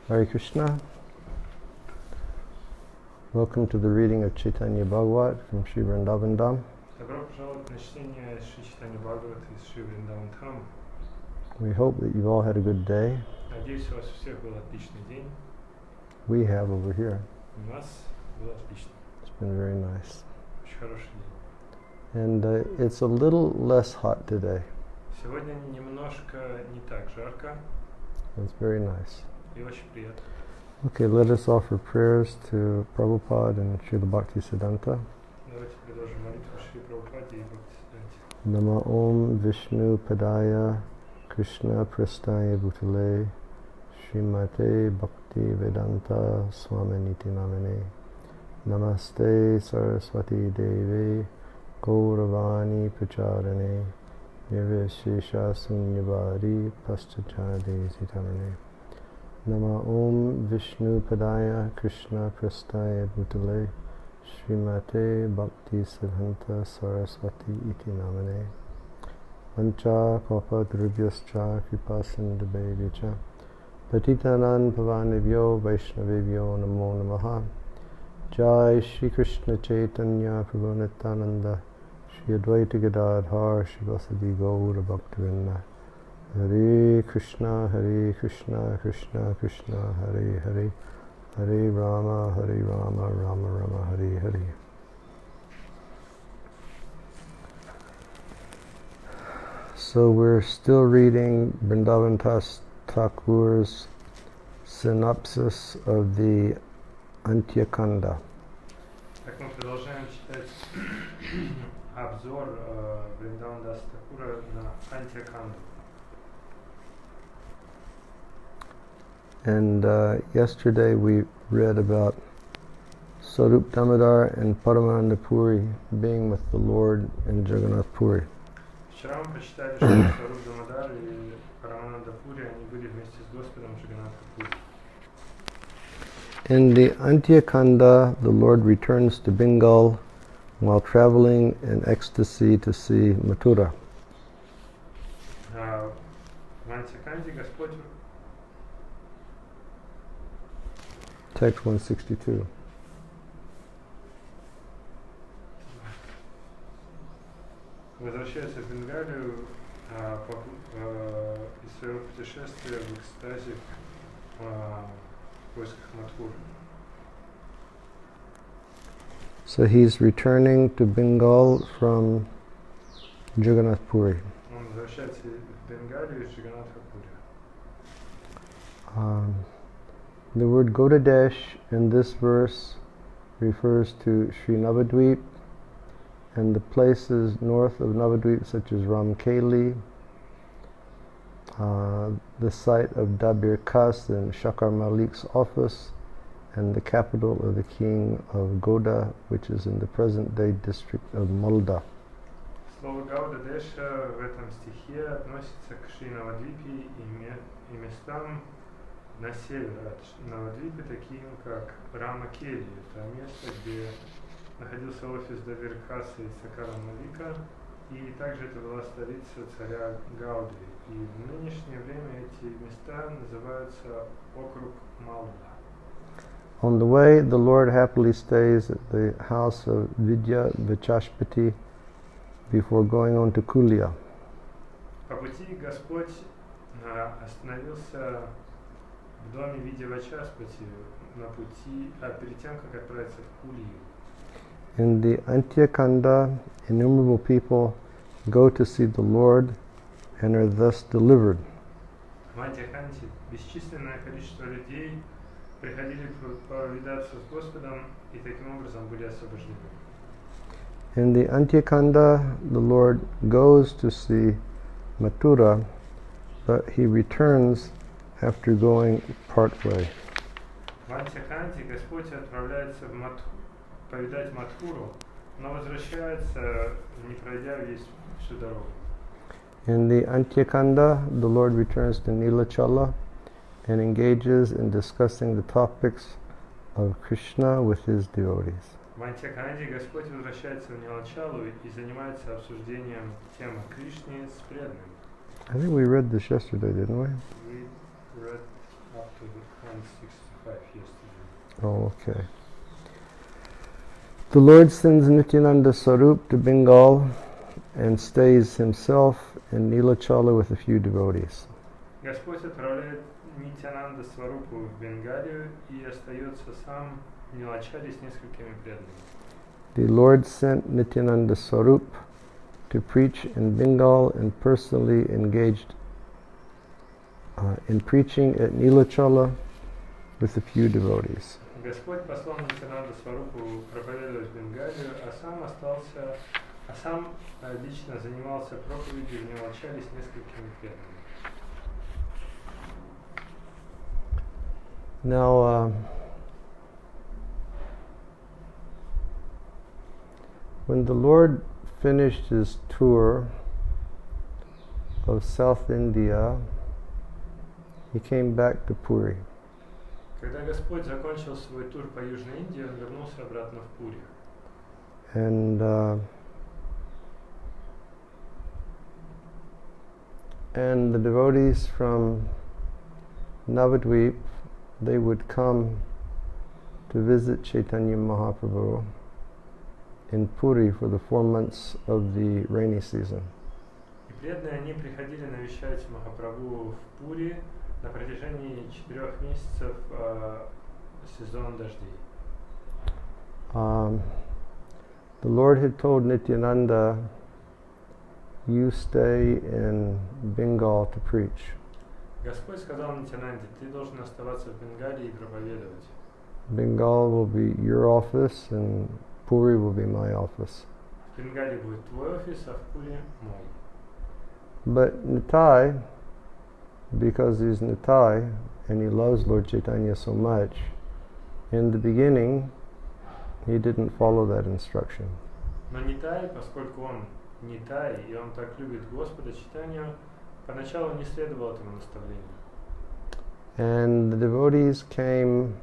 Hare Krishna. Welcome to the reading of Chaitanya Bhagavata from Sri Vrindavan Dham. Добро пожаловать на чтение Шри Chaitanya Bhagavata из Шри Vrindavan Dham. We hope that you've all had a good day. Надеюсь, у вас у всех был отличный день. We have over here. У нас был отлично. It's been very nice. Очень хороший день. And it's a little less hot today. Сегодня немножко не так жарко. It's very nice. И очень приятно. Okay, let us offer prayers to Prabhupada and Srila Bhaktisiddhanta. Давайте предложим молитву Шри Прабхупаде и Бхактисиддханте. Nama Om Vishnu Padaya Krishna Prastaya Bhutale Srimate Bhakti Vedanta Swaminiti Namane Namaste Saraswati Devi Gauravani Pracharane Nirvishesha Sunyabari Paschachade Sitarane Nama Om Vishnu Padaya Krishna Prastaya Bhutale Srimate Bhakti Siddhanta Saraswati Iti Namane Vancha Kapa Dribhyascha Kripa Sindhubhevyacha Patitanan Pavanebhyo Vaishnavebhyo Namo Namaha Jai Shri Krishna Chaitanya Prabhu Nityananda Shri Advaita Gadadhar Shri Vasadi Gaura Bhaktivinoda Hare Krishna Krishna Krishna Hare Hare Hare Rama Rama Rama Hare Hare. So we're still reading Vrindavan Dasa Thakura's synopsis of the Antya-kanda. Так мы продолжаем читать обзор Вриндавана Даса Thakura на Антya-канду. And yesterday we read about Sarup Damodar and Paramananda Puri being with the Lord in Jagannath Puri. Вчера мы прочитали, что Саруп Дамодар и Парамананда Пури, они были вместе с Господом в Джаганнатха Пури. In the Antya-kanda, the Lord returns to Bengal while traveling in ecstasy to see Mathura. В Антя-канде Господь Text 162. возвращается в Бенгалию из своего путешествия в экстазе в поисках Мадхуры. So he's returning to Bengal from Jagannath Puri. Он возвращается в Бенгалию из Джаганнатха Пури. The word Godadesh in this verse refers to Sri Navadvip and the places north of Navadvip such as Ramkeli, the site of Dabir Khas and Shakar Malik's office, and the capital of the king of Goda, which is in the present-day district of Malda. Слово Гауда-деша в этом стихе относится к Шри Навадвипе и местам на север от Навадвипы, таким как Рама-Кели. Это место, где находился офис Давир-Каса и Сакара Малика, и также это была столица царя Гауды. И в нынешнее время эти места называются округ Малда. On the way, the Lord happily stays at the house of Vidya Vichashpati before going on to Kulia. По пути Господь остановился в доме Видья Вачаспати на пути, перед тем, как отправиться в Кулию. In the Antya-kanda, innumerable people go to see the Lord and are thus delivered. В Антя-канде бесчисленное количество людей приходили повидаться с Господом и таким образом были освобождены. In the Antya-kanda, the Lord goes to see Mathura, but he returns after going part way. В Антя-канде Господь отправляется повидать Мадхуру, но возвращается, не пройдя всю дорогу. In the Antya-kanda, the Lord returns to Nilachala and engages in discussing the topics of Krishna with his devotees. В Антя-канде Господь возвращается в Нилачалу и занимается обсуждением темы Кришны с преданными. I think we read this yesterday, didn't we? We read up to 165 yesterday. Oh, okay. The Lord sends Nityananda Swarup to Bengal and stays himself in Nilachala with a few devotees. Господь отправляет Нитянанда Сварупу в Бенгалию и остается сам в Нилачале с несколькими преданными. The Lord sent Nityananda Swarup to preach in Bengal and personally engaged in preaching at Nilachala with a few devotees. Господь послал Нитянанда Сварупу проповедовать в Бенгалию, а сам лично занимался проповедью в Нилачале с несколькими преданными. Now, when the Lord finished his tour of South India, he came back to Puri. Когда Господь закончил свой тур по Южной Индии, он вернулся обратно в Пури. And the devotees from Navadvip, they would come to visit Chaitanya Mahaprabhu in Puri for the 4 months of the rainy season. И преданные они приходили навещать Махапрабху в Пури на протяжении 4 месяцев сезон дождей. The Lord had told Nityananda, you stay in Bengal to preach. Господь сказал Нитянанде, ты должен оставаться в Бенгалии и проповедовать. Bengal will be your office and Puri will be my office. В Бенгалии будет твой офис, а в Пури мой. But Nitai, because he's Nitai and he loves Lord Chaitanya so much, in the beginning he didn't follow that instruction. Но Нитай, поскольку он Нитай и он так любит Господа Чайтанью, поначалу не следовал этому наставлению. And the devotees came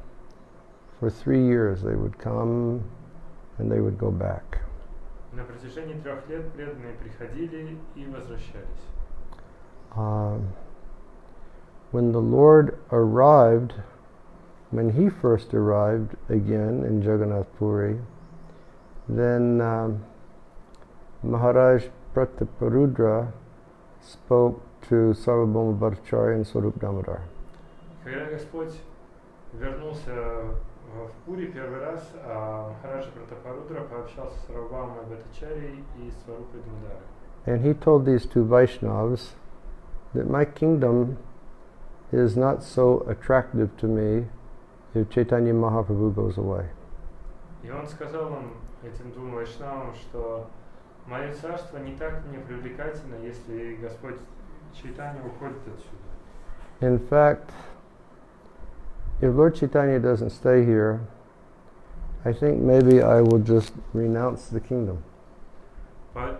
for 3 years. They would come and they would go back. На протяжении 3 лет преданные приходили и возвращались. When the Lord arrived, when he first arrived again in Jagannath Puri, then Maharaj Prataparudra spoke to Sarvabhauma Bhattacharya and Swarup Damodar. Когда Господь вернулся в Пури первый раз, Махараджа Пратапарудра пообщался с Сарвабхаумой Бхаттачарьей и Сварупой Дамодарой. And he told these two Vaishnavas that my kingdom is not so attractive to me if Chaitanya Mahaprabhu goes away. И он сказал этим 2 вайшнавам, что мое царство не так мне привлекательно, если Господь Чайтанья уходит отсюда. In fact, if Lord Chaitanya doesn't stay here, I think maybe I will just renounce the kingdom.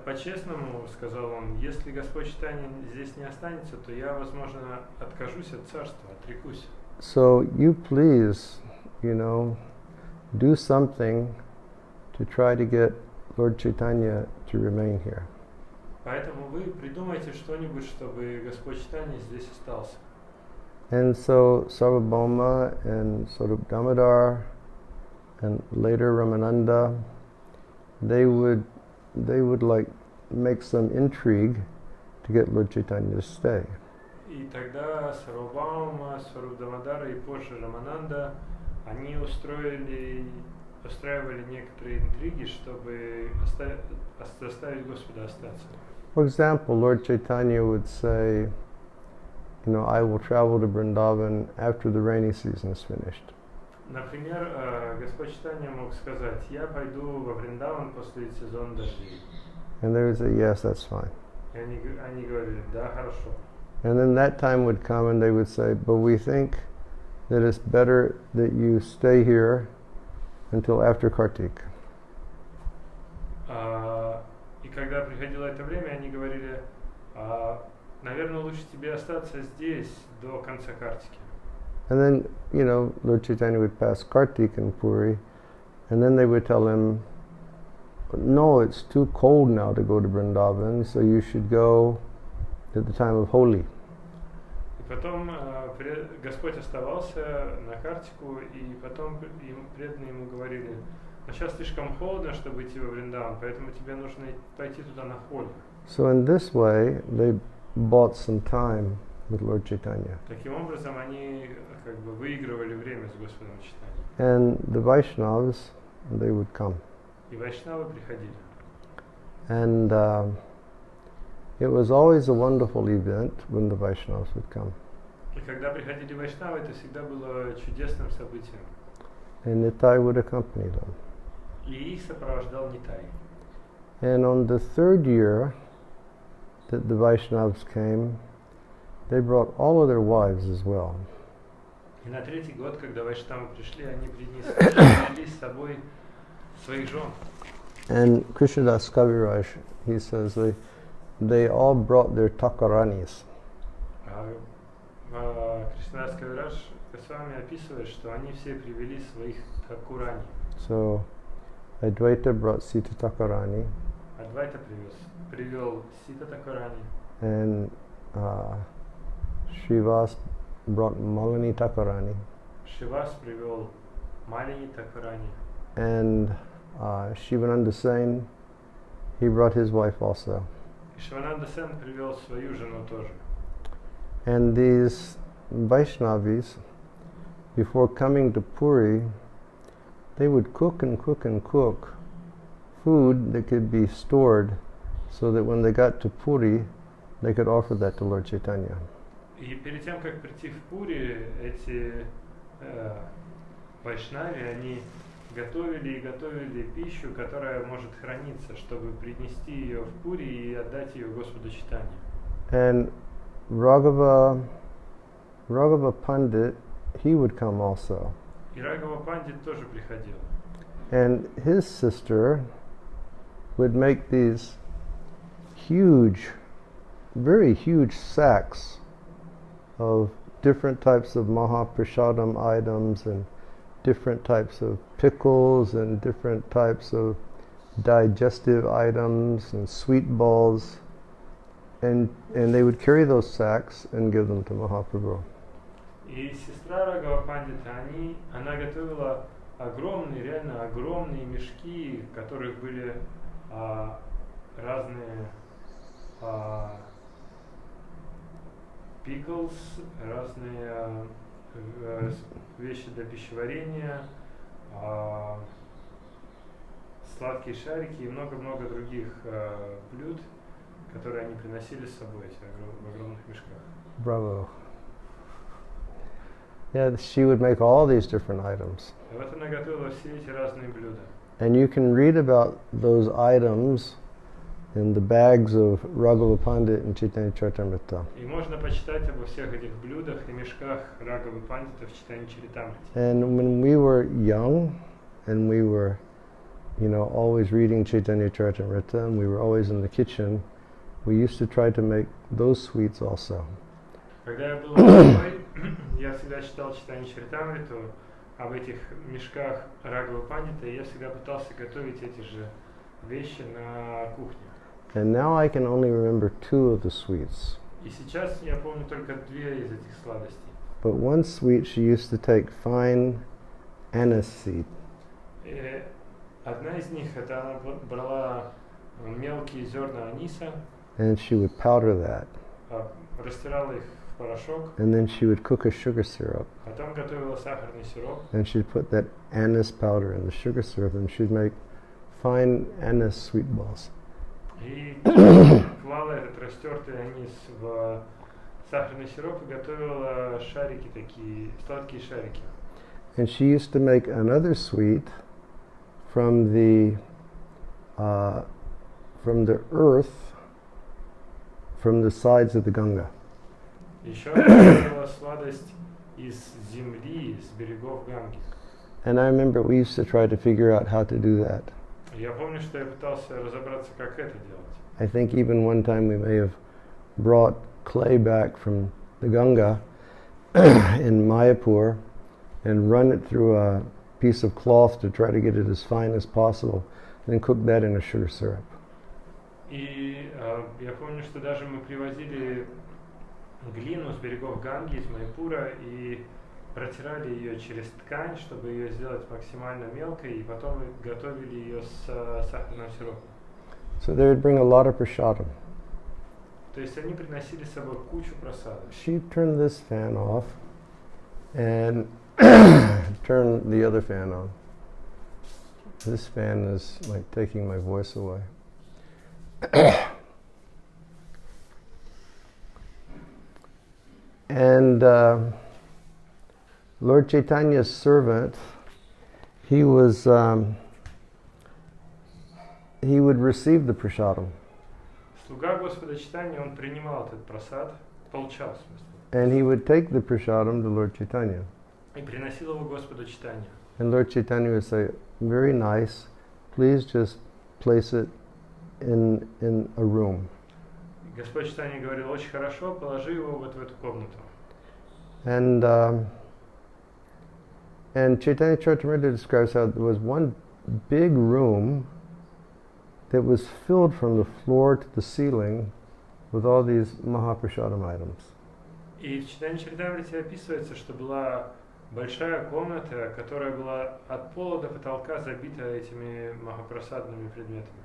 По-честному, сказал он, если Господь Чайтанья здесь не останется, то я, возможно, откажусь от царства, отрекусь. So you please, do something to try to get Lord Chaitanya to remain here. Поэтому вы придумайте что-нибудь, чтобы Господь Чайтанья здесь остался. And so Sarvabhauma and Swarup Damodar and later Ramananda, they would like make some intrigue to get Lord Chaitanya to stay. И тогда Сарвабхаума, Сваруп Дамодара и позже Рамананда, они устраивали некоторые интриги, чтобы заставить Господа остаться. For example, Lord Chaitanya would say, I will travel to Vrindavan after the rainy season is finished. Например, Господь Чайтанья мог сказать, я пойду во Вриндаван после сезона дождей. And they would say, yes, that's fine. И они говорили, да, хорошо. And then that time would come and they would say, but we think that it's better that you stay here until after Kartik. И когда приходило это время, они говорили, наверное, лучше тебе остаться здесь до конца Картики. And then, Lord Chaitanya would pass Kartik in Puri, and then they would tell him, no, it's too cold now to go to Vrindavan, so you should go at the time of Holi. И Потом Господь оставался на картику, и потом преданные ему говорили: но сейчас слишком холодно, чтобы идти во Вриндаван, поэтому тебе нужно пойти туда на холе. So in this way, they bought some time with Lord Chaitanya. Таким образом, они как бы выигрывали время с Господом Чайтаньей. And the Vaishnavas, they would come. И вайшнавы приходили. And it was always a wonderful event when the Vaishnavas would come. И когда приходили вайшнавы, это всегда было чудесным событием. And Nitai would accompany them. И их сопровождал Нитай. And on the third year that the Vaishnavas came, they brought all of their wives as well. И на третий год, когда вайшнавы пришли, они принесли с собой своих жен. And Krishnadas Kaviraj, he says they all brought their takaranis. Кришнадас Кавирадж Госвами описывает, что они все привели своих такурани. So Advaita brought Sita Takarani. Адвайта привел Сита Такурани. And Srivas brought Malini Takarani. Шивас привел Малини Такурани. And Shivananda Sen, he brought his wife also. И Шивананда Сен привел свою жену тоже. And these Vaishnavis, before coming to Puri, they would cook and cook and cook food that could be stored so that when they got to Puri, they could offer that to Lord Chaitanya. И перед тем, как прийти в Пури, эти вайшнави, они готовили и готовили пищу, которая может храниться, чтобы принести ее в Пури и отдать ее Господу Чайтанье. And Raghava Pandit, he would come also. И Рагава Пандит тоже приходил. And his sister would make these huge, very huge sacks of different types of Mahaprasadam items and different types of pickles and different types of digestive items and sweet balls. And they would carry those sacks and give them to Mahaprabhu. И сестра Рагава Пандита, она готовила огромные, реально огромные мешки, в которых были разные pickles, разные вещи для пищеварения, сладкие шарики и много-много других блюд, которые они приносили с собой в огромных мешках. Bravo. Yeah, she would make all these different items. И вот она готовила все эти разные блюда. And you can read about those items in the bags of Raghava Pandit and Chaitanya Charitamrita. И можно почитать обо всех этих блюдах и мешках Рагавы Пандита в Чайтанья Чаритамрите. And when we were young, and we were, always reading Chaitanya Charitamrita, and we were always in the kitchen, we used to try to make those sweets also. Когда я был молодой, я всегда читал Чайтанья Чаритамриту об этих мешках Рагавы Пандита, и я всегда пытался готовить эти же вещи на кухне. And now I can only remember 2 of the sweets. И сейчас я помню только 2 из этих сладостей. But one sweet she used to take fine anise seed. И одна из них, это она брала мелкие зерна аниса, And she would powder that. растирала их в порошок, And then she would cook a sugar syrup. потом готовила сахарный сироп. And she'd put that anise powder in the sugar syrup, and she'd make fine anise sweet balls. И клала этот растертый анис в сахарный сироп и готовила шарики такие, сладкие шарики. And she used to make another sweet from the earth, from the sides of the Ganga. Еще готовила сладость из земли, с берегов Ганги. And I remember we used to try to figure out how to do that. Я помню, что я пытался разобраться, как это делать. I think even one time we may have brought clay back from the Ganga in Mayapur and run it through a piece of cloth to try to get it as fine as possible, and then cook that in a sugar syrup. И я помню, что даже мы привозили глину с берегов Ганги, из Майпура, и протирали ее через ткань, чтобы ее сделать максимально мелкой, и потом готовили ее с сахарным сиропом. So they would bring a lot of prasadam. То есть они приносили с собой кучу просадов. She turned this fan off and turned the other fan on. This fan is like taking my voice away. And Lord Chaitanya's servant, he would receive the prasadam. Слуга Господа Чайтаньи, он принимал этот просад, получал в смысле. And he would take the prasadam to Lord Chaitanya. И приносил его Господу Чайтанье. And Lord Chaitanya would say, very nice, please just place it in a room. Господь Чайтанья говорил, очень хорошо, положи его вот в эту комнату. And Chaitanya Charitamrita describes how there was one big room that was filled from the floor to the ceiling with all these Mahaprasadam items. И в Чайтанья Чаритамрите описывается, что была большая комната, которая была от пола до потолка забита этими махапрасадными предметами.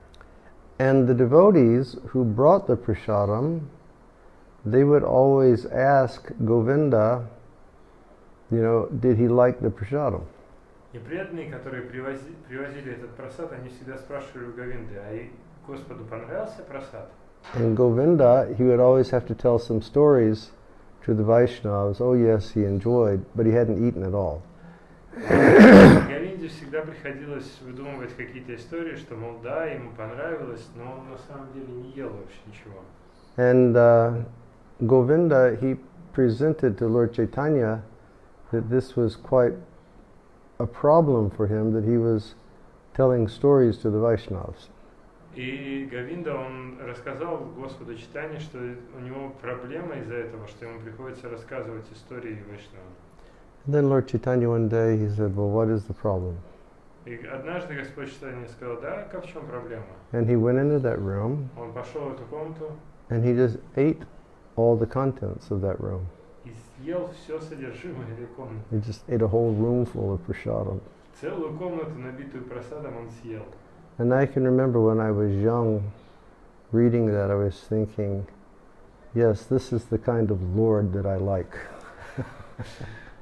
And the devotees who brought the prasadam, they would always ask Govinda, did he like the prasadam? И преданные, которые привозили этот прасад, они всегда спрашивали у Говинды, а и Господу понравился прасад? And Govinda, he would always have to tell some stories to the Vaishnavas. Oh yes, he enjoyed, but he hadn't eaten at all. Говинде всегда приходилось выдумывать какие-то истории, что, мол, да, ему понравилось, но он на самом деле не ел вообще ничего. And Govinda, he presented to Lord Chaitanya that this was quite a problem for him, that he was telling stories to the Vaishnavas. И Говинда, он рассказал Господу Чайтанье, что у него проблема из-за этого, что ему приходится рассказывать истории Вайшнавам. And then Lord Chaitanya one day, he said, well, what is the problem? И однажды Господь Чайтанья сказал, да, как в чем проблема? And he went into that room, Он пошел в эту комнату and he just ate all the contents of that room. и съел все содержимое этой комнаты. He just ate a whole room full of prasadam. Целую комнату, набитую просадом, он съел. And I can remember when I was young, reading that, I was thinking, yes, this is the kind of Lord that I like.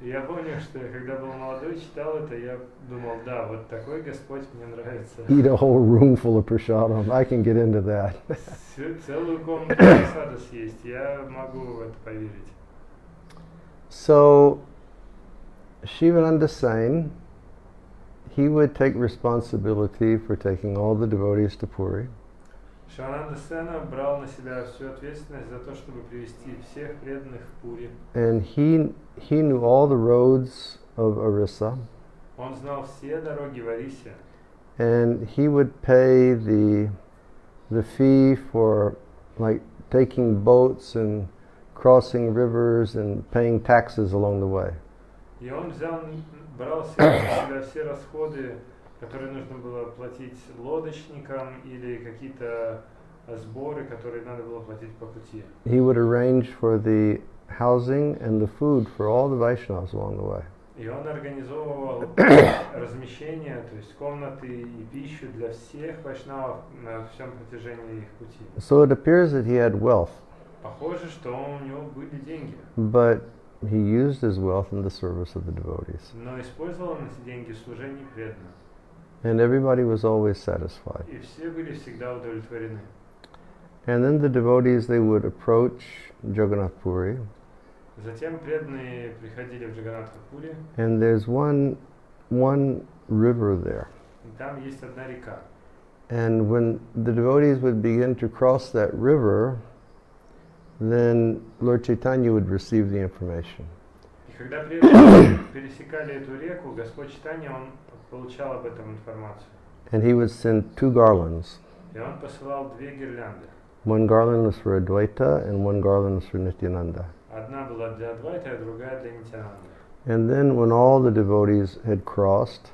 Я помню, что когда был молодой, читал это, я думал, да, вот такой Господь мне нравится. Eat a whole room full of prasadam. I can get into that. Целую комнату просада съесть, я могу в это поверить. So, Shivananda Sain, he would take responsibility for taking all the devotees to Puri. Шивананда Сена брал на себя всю ответственность за то, чтобы привести всех преданных в Пури. And he knew all the roads of Orissa. Он знал все дороги в Орисе. And he would pay the fee for like taking boats and crossing rivers and paying taxes along the way. И он брал на себя все расходы, которые нужно было платить лодочникам или какие-то сборы, которые надо было платить по пути. He would arrange for the housing and the food for all the Vaishnavas along the way. И он организовывал размещение, то есть комнаты и пищу для всех вайшнавов на всем протяжении их пути. So it appears that he had wealth. Похоже, что у него были деньги. But he used his wealth in the service of the devotees. Но использовал он эти деньги в служении преданным. And everybody was always satisfied. И все были всегда удовлетворены. And then the devotees, they would approach Jagannath Puri. Затем преданные приходили в Джаганнатха-пури. And there's one river there. И там есть одна река. And when the devotees would begin to cross that river, then Lord Chaitanya would receive the information. И когда преданные пересекали эту реку, Господь Чайтанья, он получал об этом информацию. And he would send 2 garlands. И он посылал 2 гирлянды. One garland was for Advaita and one garland was for Nityananda. Одна была для Адвайта, а другая для Нитянанды. And then when all the devotees had crossed,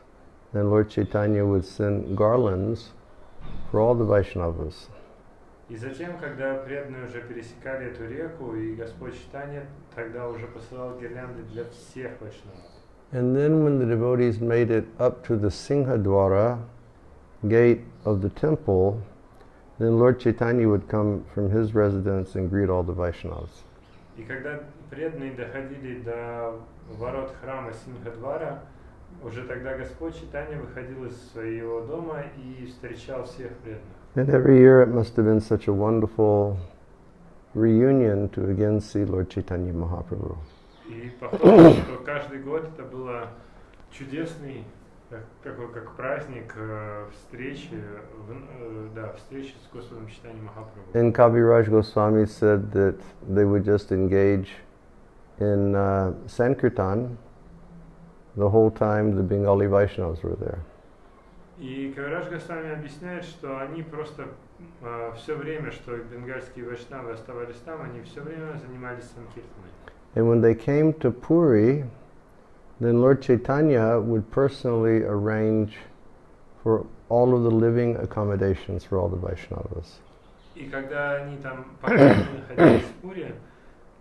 then Lord Chaitanya would send garlands for all the Vaishnavas. И затем, когда преданные уже пересекали эту реку, и Господь Чайтанья тогда уже посылал гирлянды для всех вайшнавов. And then when the devotees made it up to the Singhadwara gate of the temple, then Lord Chaitanya would come from his residence and greet all the Vaishnavas. И когда преданные доходили до ворот храма Сингхадвара, уже тогда Господь Чайтанья выходил из своего дома и встречал всех преданных. And every year it must have been such a wonderful reunion to again see Lord Chaitanya Mahaprabhu. И похоже, что каждый год это было чудесный, как праздник встречи, встречи с Господом Чайтаньей Махапрабху. And Kaviraj Goswami said that they would just engage in sankirtan the whole time the Bengali Vaishnavas were there. И Кавирадж Госвами объясняет, что они просто все время, что бенгальские вайшнавы оставались там, они все время занимались санкиртаной. And when they came to Puri, then Lord Chaitanya would personally arrange for all of the living accommodations for all the Vaishnavas. И когда они там пока находились в Пури,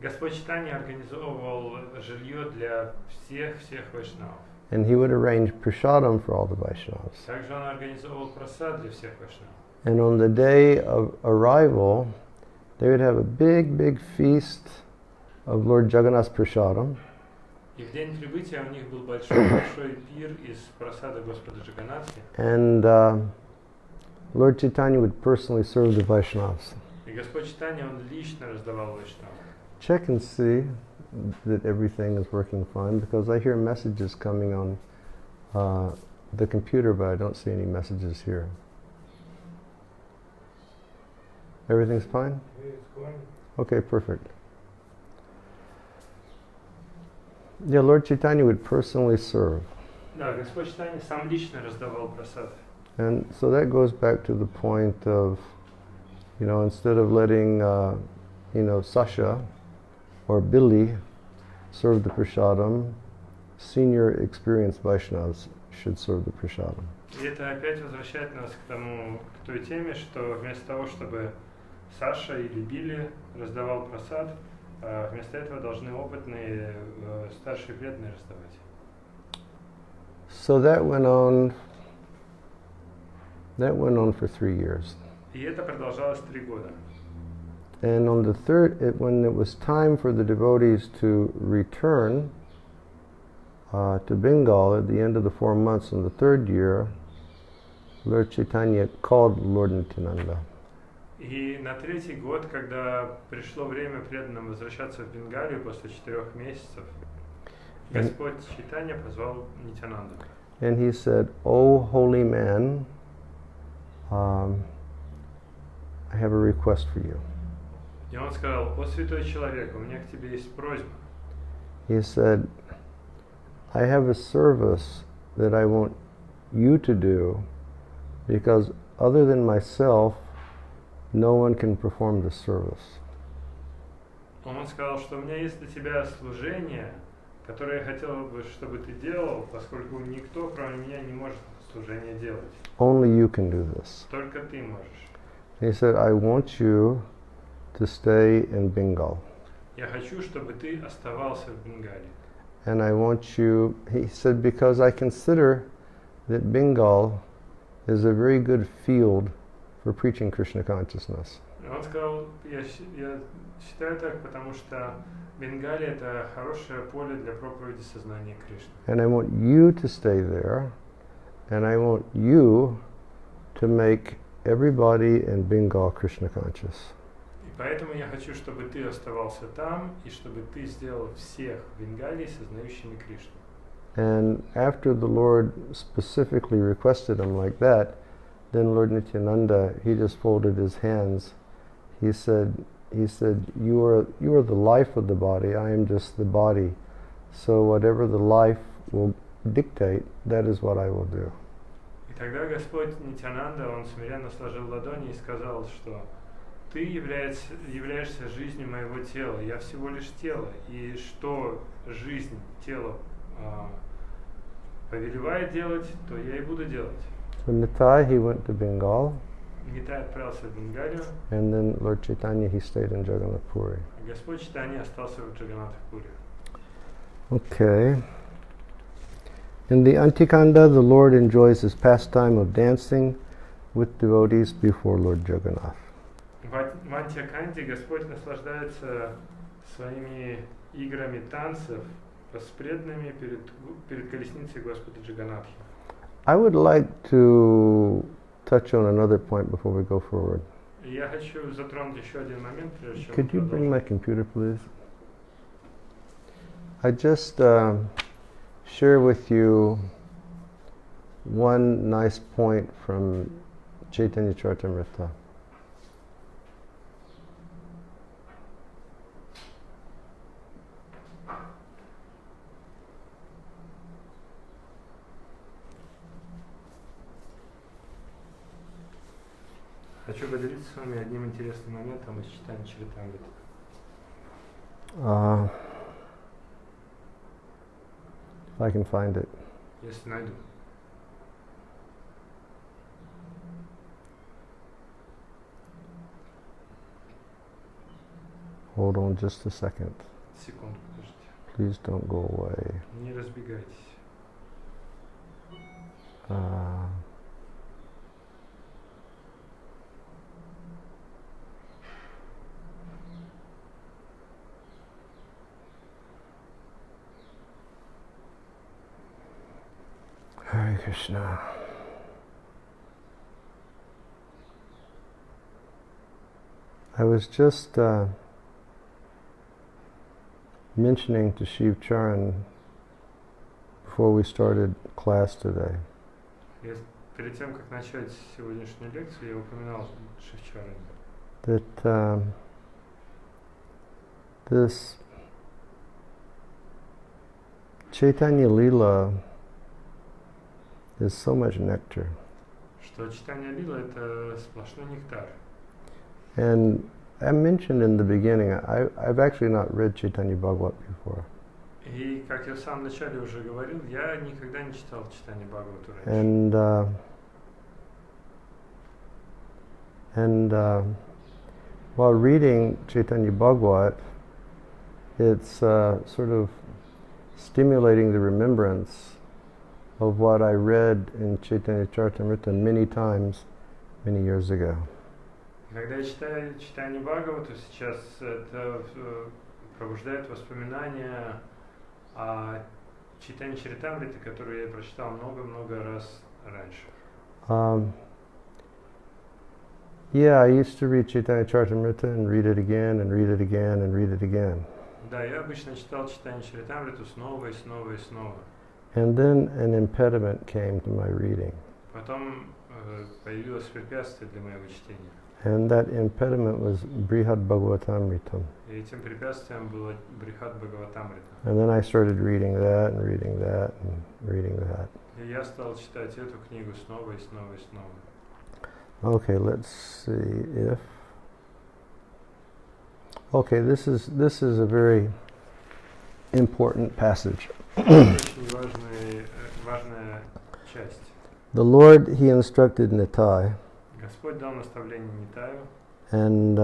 Господь Чайтанья организовывал жилье для всех вайшнавов. And he would arrange prasadam for all the Vaishnavas. Также он организовывал прасад для всех вайшнавов. And on the day of arrival, they would have a big feast of Lord Jagannath's prasadam. И в день прибытия у них был большой пир из прасада Господа Джаганнатхи. And Lord Chaitanya would personally serve the Vaishnavas. И Господь Чайтанья, он лично раздавал вайшнавам. Check and see that everything is working fine, because I hear messages coming on the computer, but I don't see any messages here. Everything's fine? It's going. Okay, perfect. Yeah, Lord Chaitanya would personally serve. Да, Господь Чайтанья сам лично раздавал прасад. And so that goes back to the point of, instead of letting, Sasha or Billy serve the prasadam, senior experienced Vaishnavas should serve the prasadam. И это опять возвращает нас к той теме, что вместо того, чтобы Саша или Билли раздавал прасад, вместо этого должны опытные старшие преданные раздавать. So that went on for 3 years. И это продолжалось 3 года. And on the third, when it was time for the devotees to return to Bengal at the end of the 4 months in the 3rd year, Lord Chaitanya called Lord Nityananda. И на 3-й год, когда пришло время преданным возвращаться в Бенгалию после 4 месяцев, Господь Чайтанья позвал Нитянанду. And he said, "Oh, holy man, I have a request for you." И он сказал: «О святой человек, у меня к тебе есть просьба». He said, "I have a service that I want you to do, because other than myself, no one can perform this service." Он сказал, что у меня есть для тебя служение, которое я хотел бы, чтобы ты делал, поскольку никто, кроме меня, не может служение делать. Only you can do this. Только ты можешь. He said, "I want you to stay in Bengal. Я хочу, чтобы ты оставался в Бенгалии. And I want you," he said, "because I consider that Bengal is a very good field for preaching Krishna consciousness." Он сказал: я считаю так, потому что Бенгалия — это хорошее поле для проповеди сознания Кришны. And I want you to stay there, and I want you to make everybody in Bengal Krishna conscious. И поэтому я хочу, чтобы ты оставался там, и чтобы ты сделал всех в Бенгалии сознающими Кришну. And after the Lord specifically requested him like that, then Lord Nityananda, he just folded his hands. He said, you are the life of the body, I am just the body. So whatever the life will dictate, that is what I will do. И тогда Господь Нитянанда, он смиренно сложил ладони и сказал, что ты являешься жизнью моего тела, я всего лишь тело, и что жизнь тела повелевает делать, то я и буду делать. So Nitai, he went to Bengal. Нитай отправился в Бенгалию, and then Lord Chaitanya, he stayed in Jagannath Puri. а Господь Чайтанья остался в Джаганнатх-пури. Okay. In the Antikanda, the Lord enjoys his pastime of dancing with devotees before Lord Jagannath. В Антиаканде Господь наслаждается своими играми танцев с преданными перед колесницей Господа Джаганнатхи. I would like to touch on another point before we go forward. Я хочу затронуть еще один момент, прежде чем Could you bring продолжим. my computer, please? I just share with you one nice point from Chaitanya Charitamrita. Хочу поделиться с вами одним интересным моментом из читания Чаритамриты. If I can find it. Если найду. Hold on just a second. Секунду, подождите. Please don't go away. Не разбегайтесь. Hare Krishna. I was just mentioning to Shiv Charan before we started class today Перед тем, как начать сегодняшнюю лекцию, я упоминал Шивчарани. that this Chaitanya-lila is so much nectar. Что читание лила это сплошной нектар. And I mentioned in the beginning, I've actually not read Chaitanya-bhagavata before. И как я в самом начале уже говорил, я никогда не читал читание Бхагавату раньше. And while reading Chaitanya-bhagavata, it's sort of stimulating the remembrance of what I read in Chaitanya Charitamrita many times, many years ago. Когда я читаю читание Бхагавату, сейчас это пробуждает воспоминания о читании Чаритамриты, которую я прочитал много-много раз раньше. Yeah, I used to read Chaitanya Charitamrita and read it again and read it again and read it again. Да, я обычно читал читание Чаритамриту снова и снова и снова. And then an impediment came to my reading. Потом появилось препятствие для моего чтения. And that impediment was Brihad Bhagavatamritam. И этим препятствием было Брихад Бхагаватамрита. And then I started reading that and reading that and reading that. И я стал читать эту книгу снова и снова и снова. Okay, let's see if. Okay, this is a very important passage. Очень важная часть. The Lord, he instructed Nitai, Господь дал наставление Нитаю, and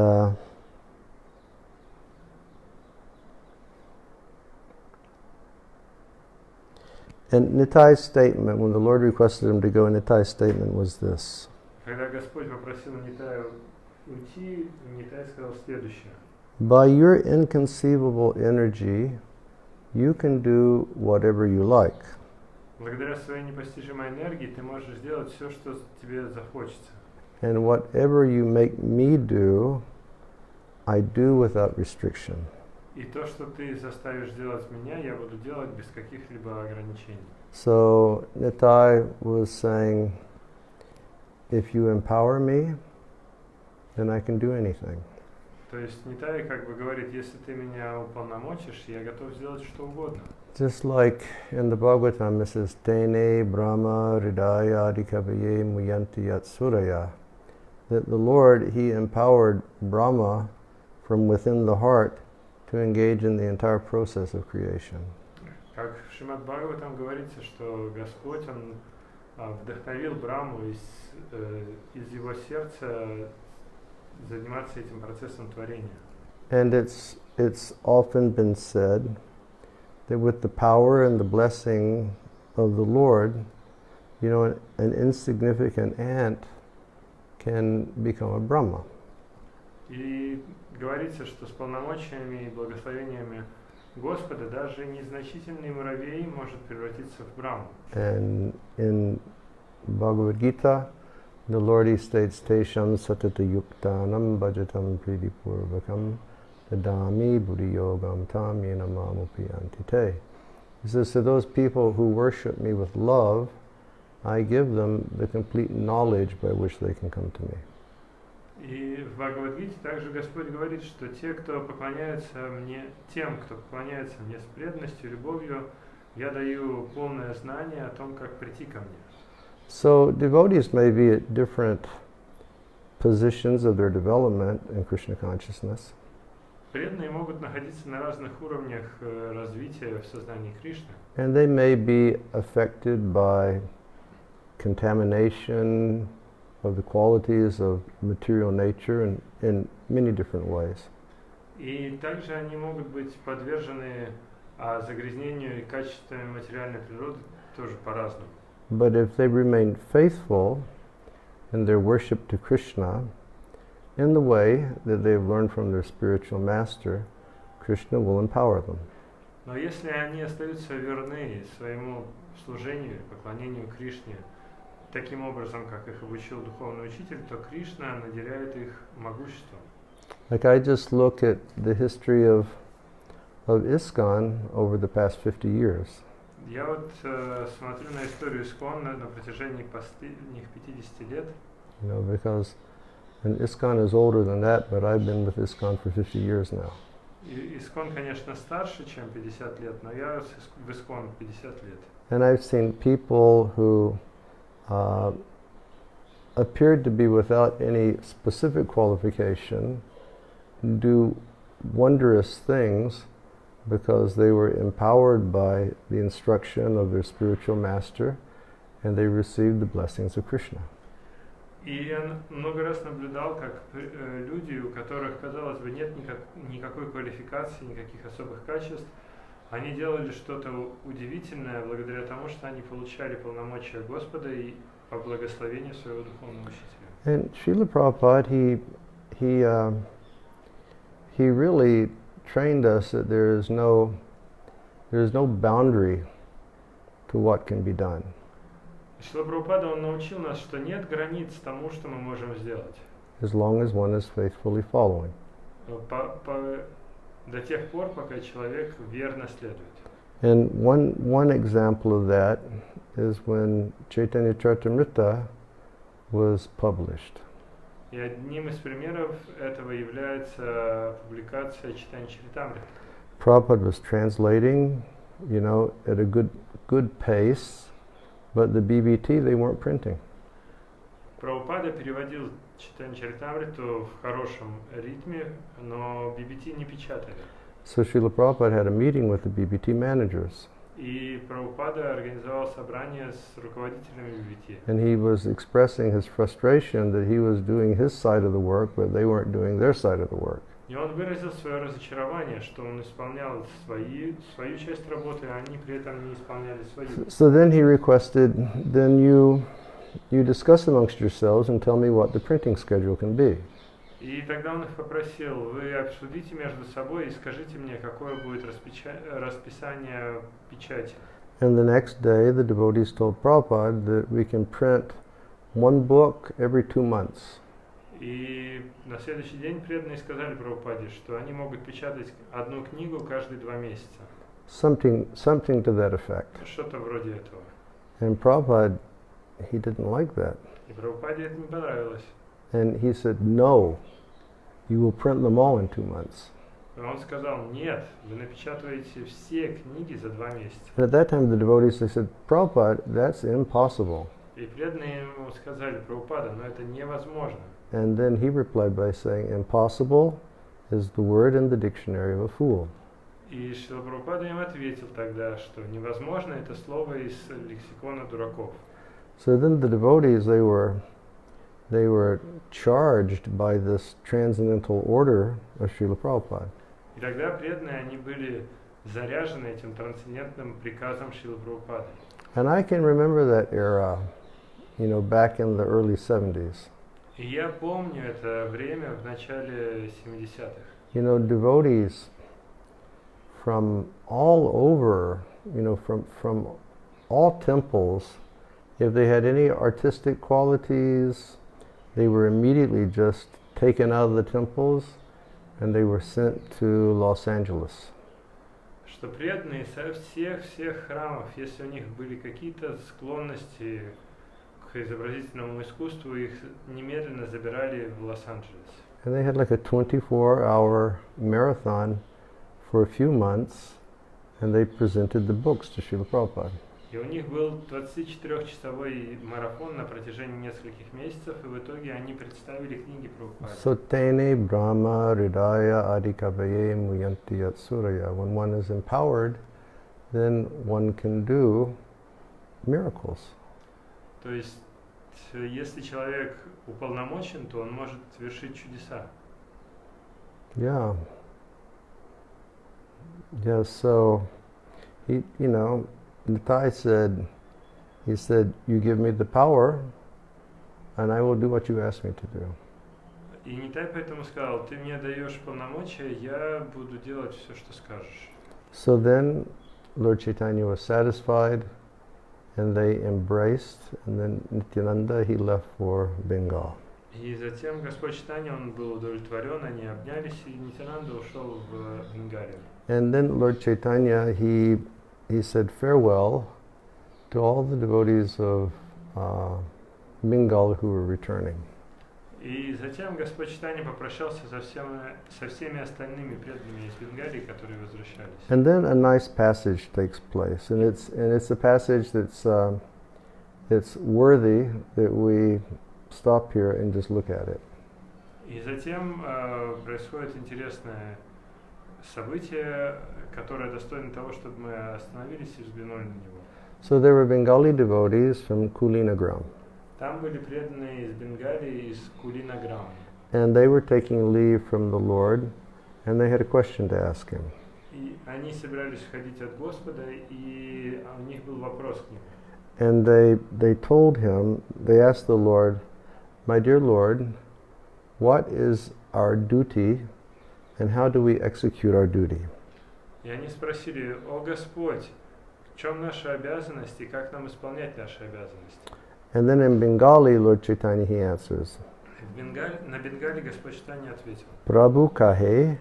Nitai's statement, when the Lord requested him to go, Nitai's statement was this. Когда Господь попросил Нитаю уйти, Нитай сказал следующее. By your inconceivable energy, you can do whatever you like. Благодаря своей непостижимой энергии ты можешь сделать все, что тебе захочется. And whatever you make me do, I do without restriction. И то, что ты заставишь делать меня, я буду делать без каких-либо ограничений. So Nitai was saying, if you empower me, then I can do anything. То есть Нитай как бы говорит, если ты меня уполномочишь, я готов сделать что угодно. Just like in the Bhagavatam, it says, Tene Brahma Hridaya Adikavaye Muyanti Yatsuraya. That the Lord, he empowered Brahma from within the heart to engage in the entire process of creation. Как в Шримад Бхагаватам говорится, что Господь, Он вдохновил Браму из его сердца заниматься этим процессом творения. And it's often been said that with the power and the blessing of the Lord, you know, an insignificant ant can become a Brahma. И говорится, что с полномочиями и благословениями Господа даже незначительный муравей может превратиться в Браму. And in Bhagavad-gita, the Lord he states, Tesham satata yuktanam bhajatam pridipurvakam dadami buddhi-yogam tam yena mamupiyanti te. He says, to those people who worship me with love, I give them the complete knowledge by which they can come to me. И в Бхагавад-гите также Господь говорит, что те, кто поклоняется мне, тем, кто поклоняется мне с преданностью и любовью, я даю полное знание о том, как прийти ко мне. So devotees may be at different positions of their development in Krishna consciousness. Преданные могут находиться на разных уровнях развития в сознании Кришны. And they may be affected by contamination of the qualities of material nature in many different ways. И также они могут быть подвержены загрязнению и качествами материальной природы тоже по-разному. But if they remain faithful in their worship to Krishna in the way that they've learned from their spiritual master, Krishna will empower them. Но если они остаются верны своему служению и поклонению Кришне таким образом, как их обучил духовный учитель, то Кришна наделяет их могуществом. Like I just look at the history of ISKCON over the past 50 years. Я вот смотрю на историю ИСККОН на протяжении последних 50 лет. You know, because and ISKCON is older than that, but I've been with ISKCON for 50 years now. ИСККОН, конечно, старше, чем 50 лет, но я в ИСККОН 50 лет. And I've seen people who appeared to be without any specific qualification do wondrous things because they were empowered by the instruction of their spiritual master and they received the blessings of Krishna. И я много раз наблюдал, как люди, у которых, казалось бы, нет никакой квалификации, никаких особых качеств, они делали что-то удивительное благодаря тому, что они получали полномочия Господа и по благословению своего духовного учителя. And Srila Prabhupada, he really trained us that there is no boundary to what can be done. Шрила Прабхупада, он научил нас, что нет границ тому, что мы можем сделать. As long as one is faithfully following. До тех пор, пока человек верно следует. And one example of that is when Chaitanya Charitamrita was published. И одним из примеров этого является публикация Чайтанья-чаритамриты. Prabhupada was translating, you know, at a good pace, but the BBT they weren't printing. Прабхупада переводил Чайтанья-чаритамриту в хорошем ритме, но BBT не печатали. So Srila Prabhupada had a meeting with the BBT managers. И Прабхупада организовал собрание с руководителями BBT. And he was expressing his frustration that he was doing his side of the work, but they weren't doing their side of the work. И он выразил свое разочарование, что он исполнял свою часть работы, а они при этом не исполняли свою. So then he requested, then you discuss amongst yourselves and tell me what the printing schedule can be. И тогда он их попросил, вы обсудите между собой и скажите мне, какое будет расписание печати. And the next day the devotees told Prabhupada that we can print one book every 2 months. И на следующий день преданные сказали Прабхупаде, что они могут печатать одну книгу каждые 2 месяца. Something to that effect. Что-то вроде этого. And Prabhupada, he didn't like that. И Прабхупаде это не понравилось. And he said, no, you will print them all in 2 months. И он сказал, нет, вы напечатаете все книги за 2 месяца. And at that time the devotees, they said, Prabhupada, that's impossible. И преданные ему сказали, Прабхупада, но это невозможно. And then he replied by saying, impossible is the word in the dictionary of a fool. И Шрила Прабхупада им ответил тогда, что невозможно это слово из лексикона дураков. So then the devotees, they were charged by this transcendental order of Srila Prabhupada. И тогда преданные, они были заряжены этим трансцендентным приказом Шрилы Прабхупады. And I can remember that era, back in the early 70s. И я помню это время в начале 70-х. Devotees from all over, from all temples, if they had any artistic qualities, they were immediately just taken out of the temples and they were sent to Los Angeles. Что преданные со всех храмов, если у них были какие-то склонности к изобразительному искусству, их немедленно забирали в Лос-Анджелес. And they had like a 24-hour marathon for a few months, and they presented the books to Srila Prabhupada. И у них был 24-часовой марафон на протяжении нескольких месяцев, и в итоге они представили книги Прабхупады. Sotene Brahma Hridaya Adikavaye Muyanti Yatsuraya. When one is empowered, then one can do miracles. То есть, если человек уполномочен, то он может вершить чудеса. Yeah. Yeah, so, Nitai said, you give me the power, and I will do what you ask me to do. И Нитай поэтому сказал, ты мне даешь полномочия, я буду делать все, что скажешь. So then, Lord Chaitanya was satisfied, and they embraced, and then Nityananda, he left for Bengal. И затем Господь Чайтанья, он был удовлетворен, они обнялись, и Нитянанда ушел в Бенгалию. And then Lord Chaitanya, he said farewell to all the devotees of Bengal who were returning. И затем Господь Чайтанья попрощался со всеми остальными преданными из Бенгалии, которые возвращались. And then a nice passage takes place, and it's a passage that's it's worthy that we stop here and just look at it. И затем происходит интересное событие, которое достойно того, чтобы мы остановились и взглянули на него. So there were Bengali devotees from Kulinagram. Там были преданные из Бенгалии, из Кулинаграма. And they were taking leave from the Lord, and they had a question to ask him. И они собирались уходить от Господа, и у них был вопрос к нему. And they told him, they asked the Lord, "My dear Lord, what is our duty, and how do we execute our duty?" И они спросили, о Господь, в чем наша обязанность и как нам исполнять наши обязанности? And then in Bengali, Lord Chaitanya, he answers, На Бенгале Господь Чайтанья ответил, Prabhu kahe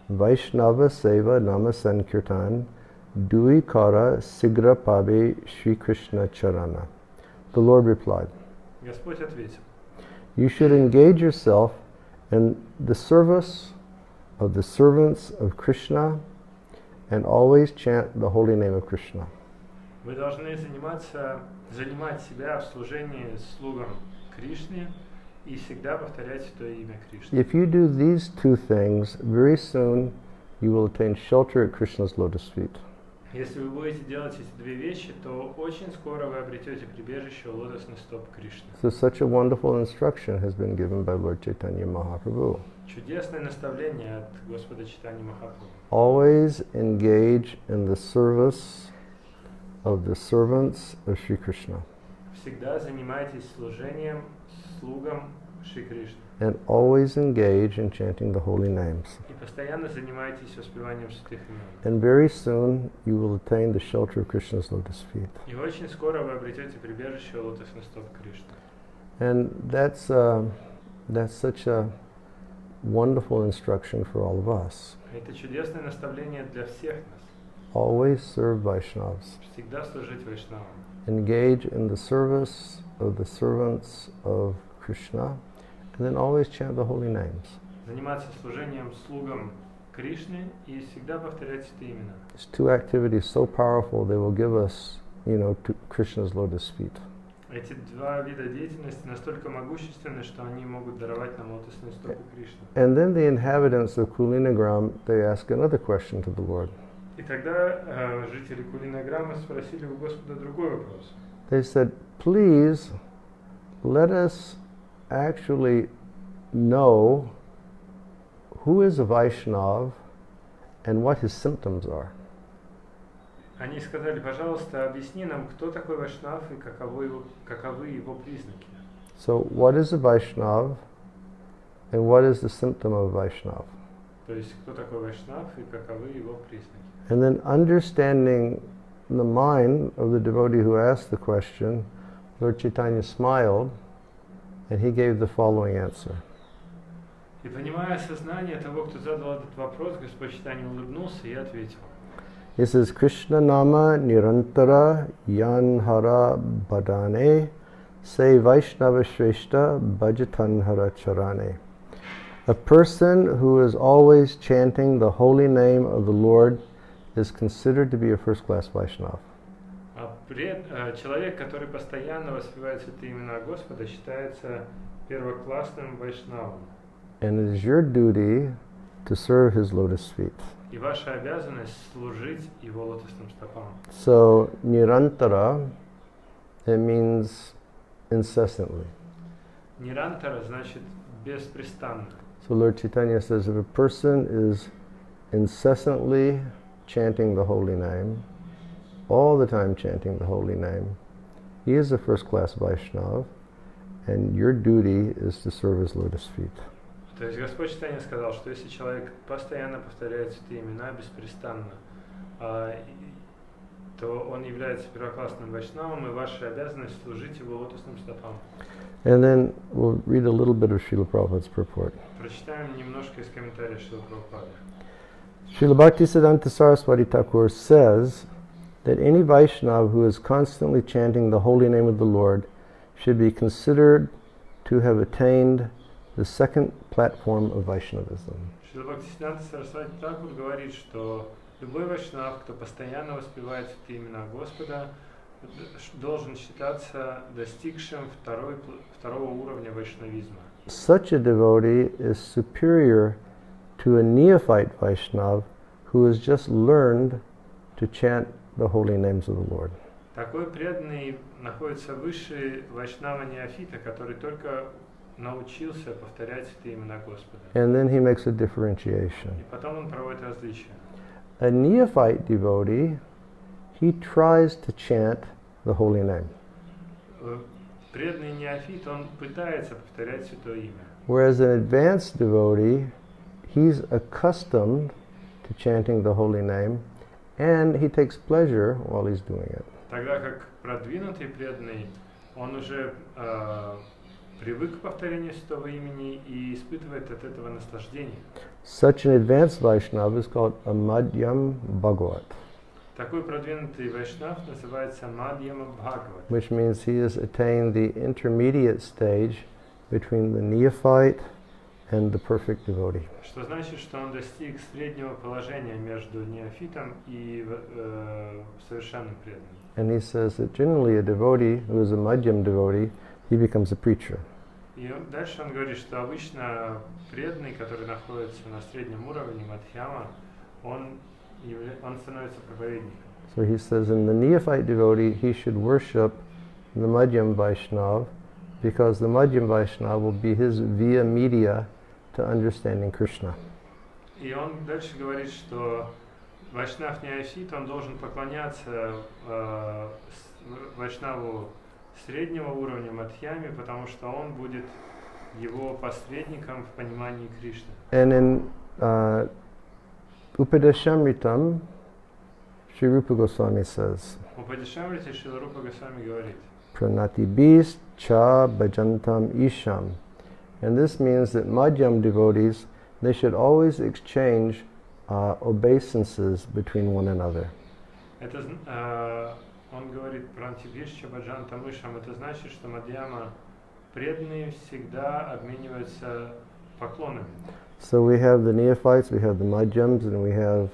Vaishnava seva nama sankirtan dui kara sigra pabe Shri Krishna charana. The Lord replied, Господь ответил, you should engage yourself in the service of the servants of Krishna and always chant the holy name of Krishna. вы должны занимать себя в служении слугам Кришне и всегда повторять то имя Кришны. If you do these two things, very soon you will attain shelter at Krishna's lotus feet. Если вы будете делать эти две вещи, то очень скоро вы обретете прибежище у лотосных стоп Кришны. So such a wonderful instruction has been given by Lord Chaitanya Mahaprabhu. Чудесное наставление от Господа Чайтаньи Махапрабху. Always engage in the service of the servants of Sri Krishna. Всегда занимайтесь служением слугам Шри Кришны. And always engage in chanting the holy names. И постоянно занимайтесь воспеванием святых имен. And very soon you will attain the shelter of Krishna's lotus feet. И очень скоро вы обретете прибежище у лотосных стоп Кришны. And that's such a wonderful instruction for all of us. Это чудесное наставление для всех нас. Always serve Vaishnavas. Всегда служить Вайшнавам. Engage in the service of the servants of Krishna, and then always chant the holy names. Заниматься служением слугам Кришны и всегда повторять эти имена. These two activities so powerful, they will give us, to Krishna's lotus feet. Эти два вида деятельности настолько могущественны, что они могут даровать нам лотосные стопы Кришны. And then the inhabitants of Kulinagram, they ask another question to the Lord. И тогда жители Кулинаграма спросили у Господа другой вопрос. They said, please let us actually know who is a Vaishnav and what his symptoms are. Они сказали, пожалуйста, объясни нам, кто такой Вайшнав и каковы его признаки. So, what is a Vaishnav and what is the symptom of Vaishnav? То есть, кто такой Вайшнав и каковы его признаки. And then understanding the mind of the devotee who asked the question, Lord Chaitanya smiled and he gave the following answer. И понимая сознание того, кто задал этот вопрос, Господь Чайтанья улыбнулся и ответил. He says, Krishna nama nirantara yanhara badane se Vaishnava shreshta bhajatanhara charane. A person who is always chanting the holy name of the Lord is considered to be a first-class Vaishnava. Человек, который постоянно воспевает святые имена Господа, считается первоклассным вайшнавом. And it is your duty to serve his lotus feet. И ваша обязанность служить его лотосным стопам. So, nirantara, it means incessantly. Нирантара значит беспрестанно. So Lord Chaitanya says if a person is incessantly chanting the holy name, all the time chanting the holy name, he is a first-class Vaishnava, and your duty is to serve his lotus feet. То есть Господь Чайтанья сказал, что если человек постоянно повторяет святые имена беспрестанно, то он является первоклассным вайшнавом, и ваша обязанность служить его лотосным стопам. And then we'll read a little bit of Srila Prabhupada's purport. Прочитаем немножко из комментариев Шрила Прабхупады. Srila Bhaktisiddhanta Saraswati Thakur says that any Vaishnava who is constantly chanting the holy name of the Lord should be considered to have attained the second platform of Vaishnavism. Шрила Бхактисиддханта Сарасвати Тхакур говорит, что любой вайшнав, кто постоянно воспевает святые имена Господа, должен считаться достигшим второго уровня вайшнавизма. Such a devotee is superior to a neophyte Vaishnav who has just learned to chant the holy names of the Lord. Такой преданный находится выше вайшнава-неофита, который только научился повторять святые имена Господа. And then he makes a differentiation. И потом он проводит различия. A neophyte devotee, he tries to chant the holy name. Преданный неофит, он пытается повторять святое имя. Whereas an advanced devotee, he's accustomed to chanting the holy name, and he takes pleasure while he's doing it. Тогда как продвинутый преданный, он уже привык к повторению святого имени и испытывает от этого наслаждение. Such an advanced Vaishnava is called a Madhyam Bhagavat. Такой продвинутый вайшнав называется Madhyama Bhagavat, Which means he has attained the intermediate stage between the neophyte and the perfect devotee. что значит, что он достиг среднего положения между неофитом и совершенным преданным. And he says that generally a devotee who is a Madhyam devotee, he becomes a preacher. И дальше он говорит, что обычно преданный, который находится на среднем уровне Мадхьяма, он становится проповедником. So he says in the neophyte devotee, he should worship the Madhyam Vaishnava because the Madhyam Vaishnava will be his via media to understanding Krishna. И он дальше говорит, что вайшнав неофит, он должен поклоняться вайшнаву среднего уровня Мадхьяме, потому что он будет его посредником в понимании Кришны. And in Upadeshamritam, Sri Rupa Goswami says, В Упадешамрите Шрила Рупа Госвами говорит, Pranatibis cha bhajantam isham. And this means that Madhyam devotees, they should always exchange obeisances between one another. Это он говорит про антибишча баджан тамышам. Это значит, что Мадьяма преданные всегда обмениваются поклонами. So we have the neophytes, we have the Madhyams, and we have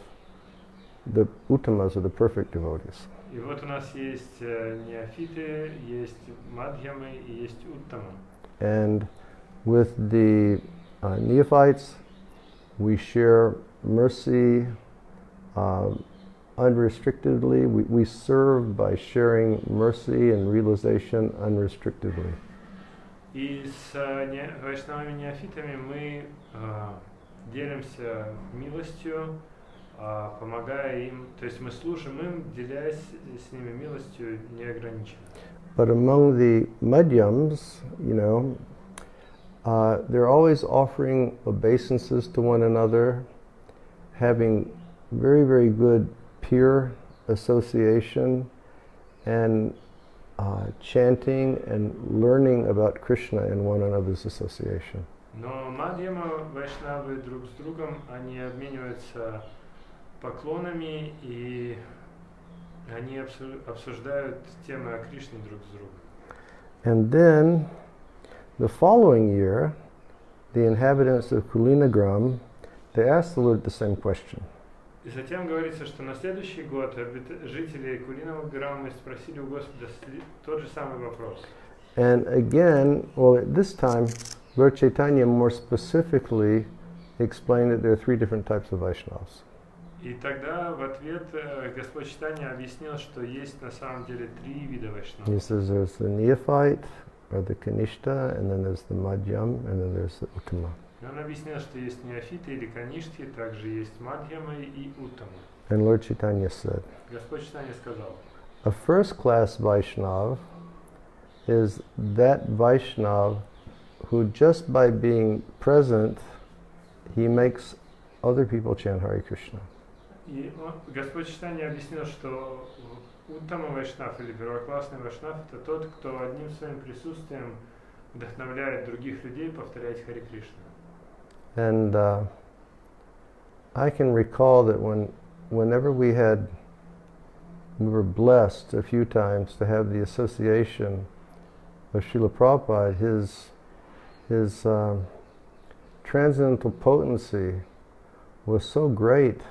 the Uttamas, or the perfect devotees. И вот у нас есть неофиты, есть Мадьямы и есть Уттама. And with the neophytes, we share mercy, unrestrictedly. We serve by sharing mercy and realization unrestrictedly. И с вайшнавами-неофитами мы делимся милостью, помогая им, то есть мы служим им, делясь с ними милостью неограниченно. But among the madhyams, they're always offering obeisances to one another, having very, very good peer association, and chanting and learning about Krishna in one another's association. Но мадьяма, вайшнавы друг с другом, они обмениваются поклонами и они обсуждают темы о Кришне друг с другом. And then, the following year, the inhabitants of Kulinagram, they asked the Lord the same question. И затем говорится, что на следующий год жители Кулинового грамма спросили у Господа тот же самый вопрос. And again, well, at this time, Lord Chaitanya more specifically explained that there are three different types of Vaishnavas. И тогда в ответ Господь Чайтанья объяснил, что есть на самом деле три вида вайшнавов. He says there's the neophyte, or the kanishta, and then there's the madhyam, and then there's the uttama. И он объяснил, что есть неофиты или каништи, также есть мадьямы и уттамы. And Lord Chaitanya said, Господь Чайтанья сказал, a first-class Vaishnav is that Vaishnav who just by being present, he makes other people chant Hare Krishna. И Господь Чайтанья объяснил, что уттама вайшнав или первоклассный вайшнав это тот, кто одним своим присутствием вдохновляет других людей повторять Харе Кришна. And I can recall that whenever we were blessed a few times to have the association of Srila Prabhupada, his transcendental potency was so great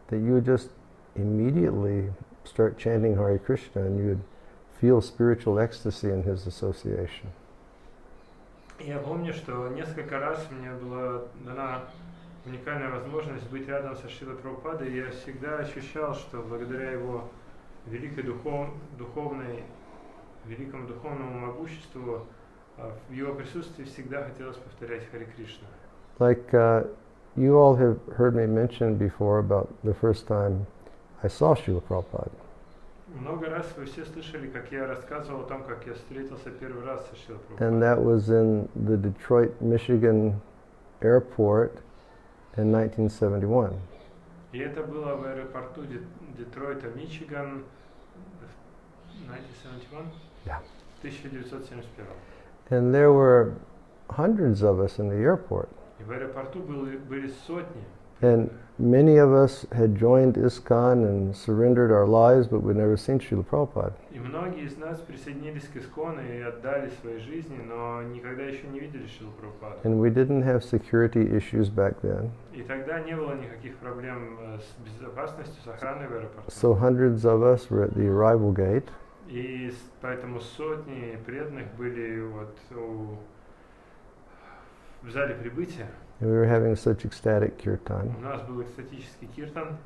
that you would just immediately start chanting Hare Krishna and you would feel spiritual ecstasy in his association. Я помню, что несколько раз мне была дана уникальная возможность быть рядом со Шрилой Прабхупадой, и я всегда ощущал, что благодаря его великому духовному могуществу, в его присутствии всегда хотелось повторять Харе Кришна. Like you all have heard me mention before about the first time I saw Srila Prabhupada. Много раз вы все слышали, как я рассказывал о том, как я встретился первый раз со Шрилой Прабхупадой. And that was in the Detroit, Michigan airport in 1971. И это было в аэропорту Детройта, Мичиган, 1971? Yeah. 1971. And there were hundreds of us in the airport. И в аэропорту были сотни. And many of us had joined ISKCON and surrendered our lives, but we'd never seen Srila Prabhupada. И многие из нас присоединились к ИСККОНу и отдали свои жизни, но никогда еще не видели Шрилу Прабхупаду. And we didn't have security issues back then. И тогда не было никаких проблем с безопасностью, с охраной в аэропорту. So hundreds of us were at the arrival gate. И поэтому сотни преданных были в зале прибытия. And we were having such ecstatic kirtan. У нас был экстатический киртан.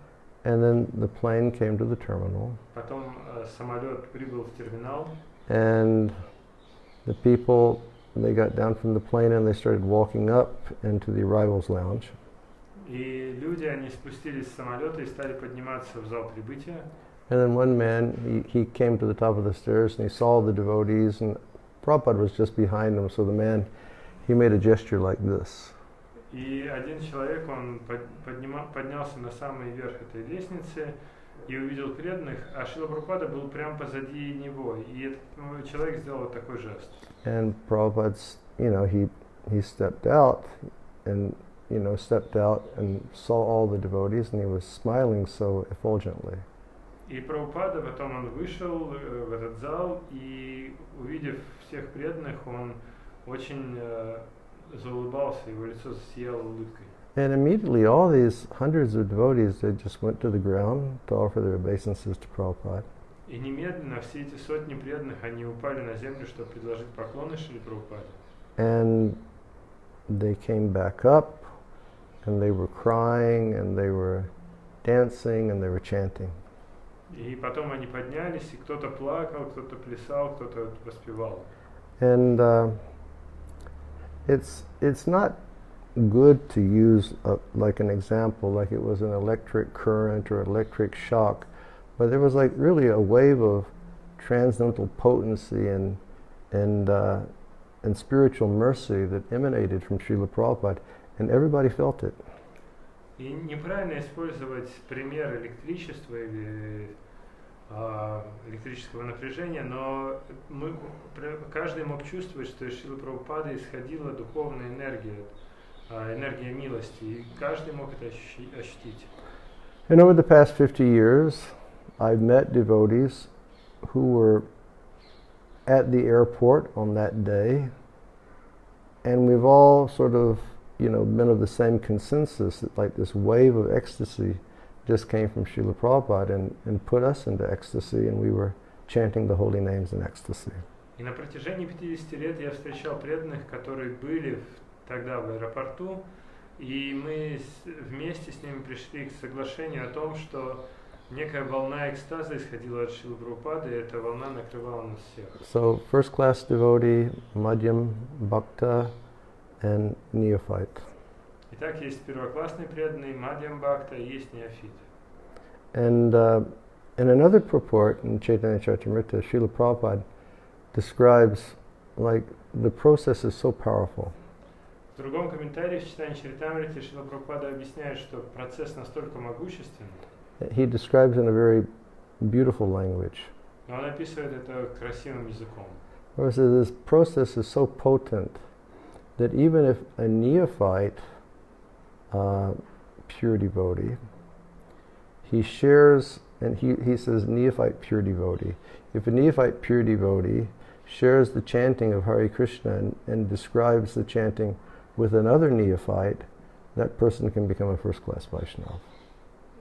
And then the plane came to the terminal. Потом самолет прибыл в терминал. And the people, they got down from the plane and they started walking up into the arrivals lounge. И люди, они спустились с самолета и стали подниматься в зал прибытия. And then one man, he came to the top of the stairs and he saw the devotees, and Prabhupada was just behind him, so the man, he made a gesture like this. И один человек, он поднялся на самый верх этой лестницы и увидел преданных, а Шрила Прабхупада был прямо позади него, и этот человек сделал вот такой жест. And Prabhupada, he stepped out and saw all the devotees, and he was smiling so effulgently. И Прабхупада потом он вышел в этот зал, и увидев всех преданных, он очень заулыбался, его лицо засияло улыбкой. And immediately all these hundreds of devotees, they just went to the ground to offer their obeisances to Prabhupada. И немедленно все эти сотни преданных, они упали на землю, чтобы предложить поклоны Шриле Прабхупаде. And they came back up, and they were crying, and they were dancing and they were chanting. И потом они поднялись, и кто-то плакал, кто-то плясал, кто-то воспевал. And it's not good to use like an example, like it was an electric current or electric shock, but there was like really a wave of transcendental potency and spiritual mercy that emanated from Srila Prabhupada, and everybody felt it. И неправильно использовать пример электричества или электрического напряжения, но каждый мог чувствовать, что из Шрилы Прабхупады исходила духовная энергия, энергия милости, и каждый мог это ощутить. And over the past 50 years, I've met devotees who were at the airport on that day, and we've all sort of, been of the same consensus that like this wave of ecstasy just came from Srila Prabhupada and put us into ecstasy, and we were chanting the holy names in ecstasy. И на протяжении 50 лет я встречал преданных, которые были тогда в аэропорту, и мы вместе с ними пришли к соглашению о том, что некая волна экстаза исходила от Шрилы Прабхупады, и эта волна накрывала нас всех. So first class devotee, Madhyam Bhakta, and neophyte. Итак, есть первоклассный преданный, Мадьям Бхакта, и есть неофит. And in another purport in Chaitanya Charitamrita, Srila Prabhupada describes like the process is so powerful. В другом комментарии в Читании Чаритамрите Шрила Прабхупада объясняет, что процесс настолько могущественный. He describes in a very beautiful language. Но он описывает это красивым языком. He says this process is so potent that even if a neophyte, pure devotee, he shares, and he says neophyte pure devotee. If a neophyte pure devotee shares the chanting of Hare Krishna and describes the chanting with another neophyte, that person can become a first-class Vaishnava.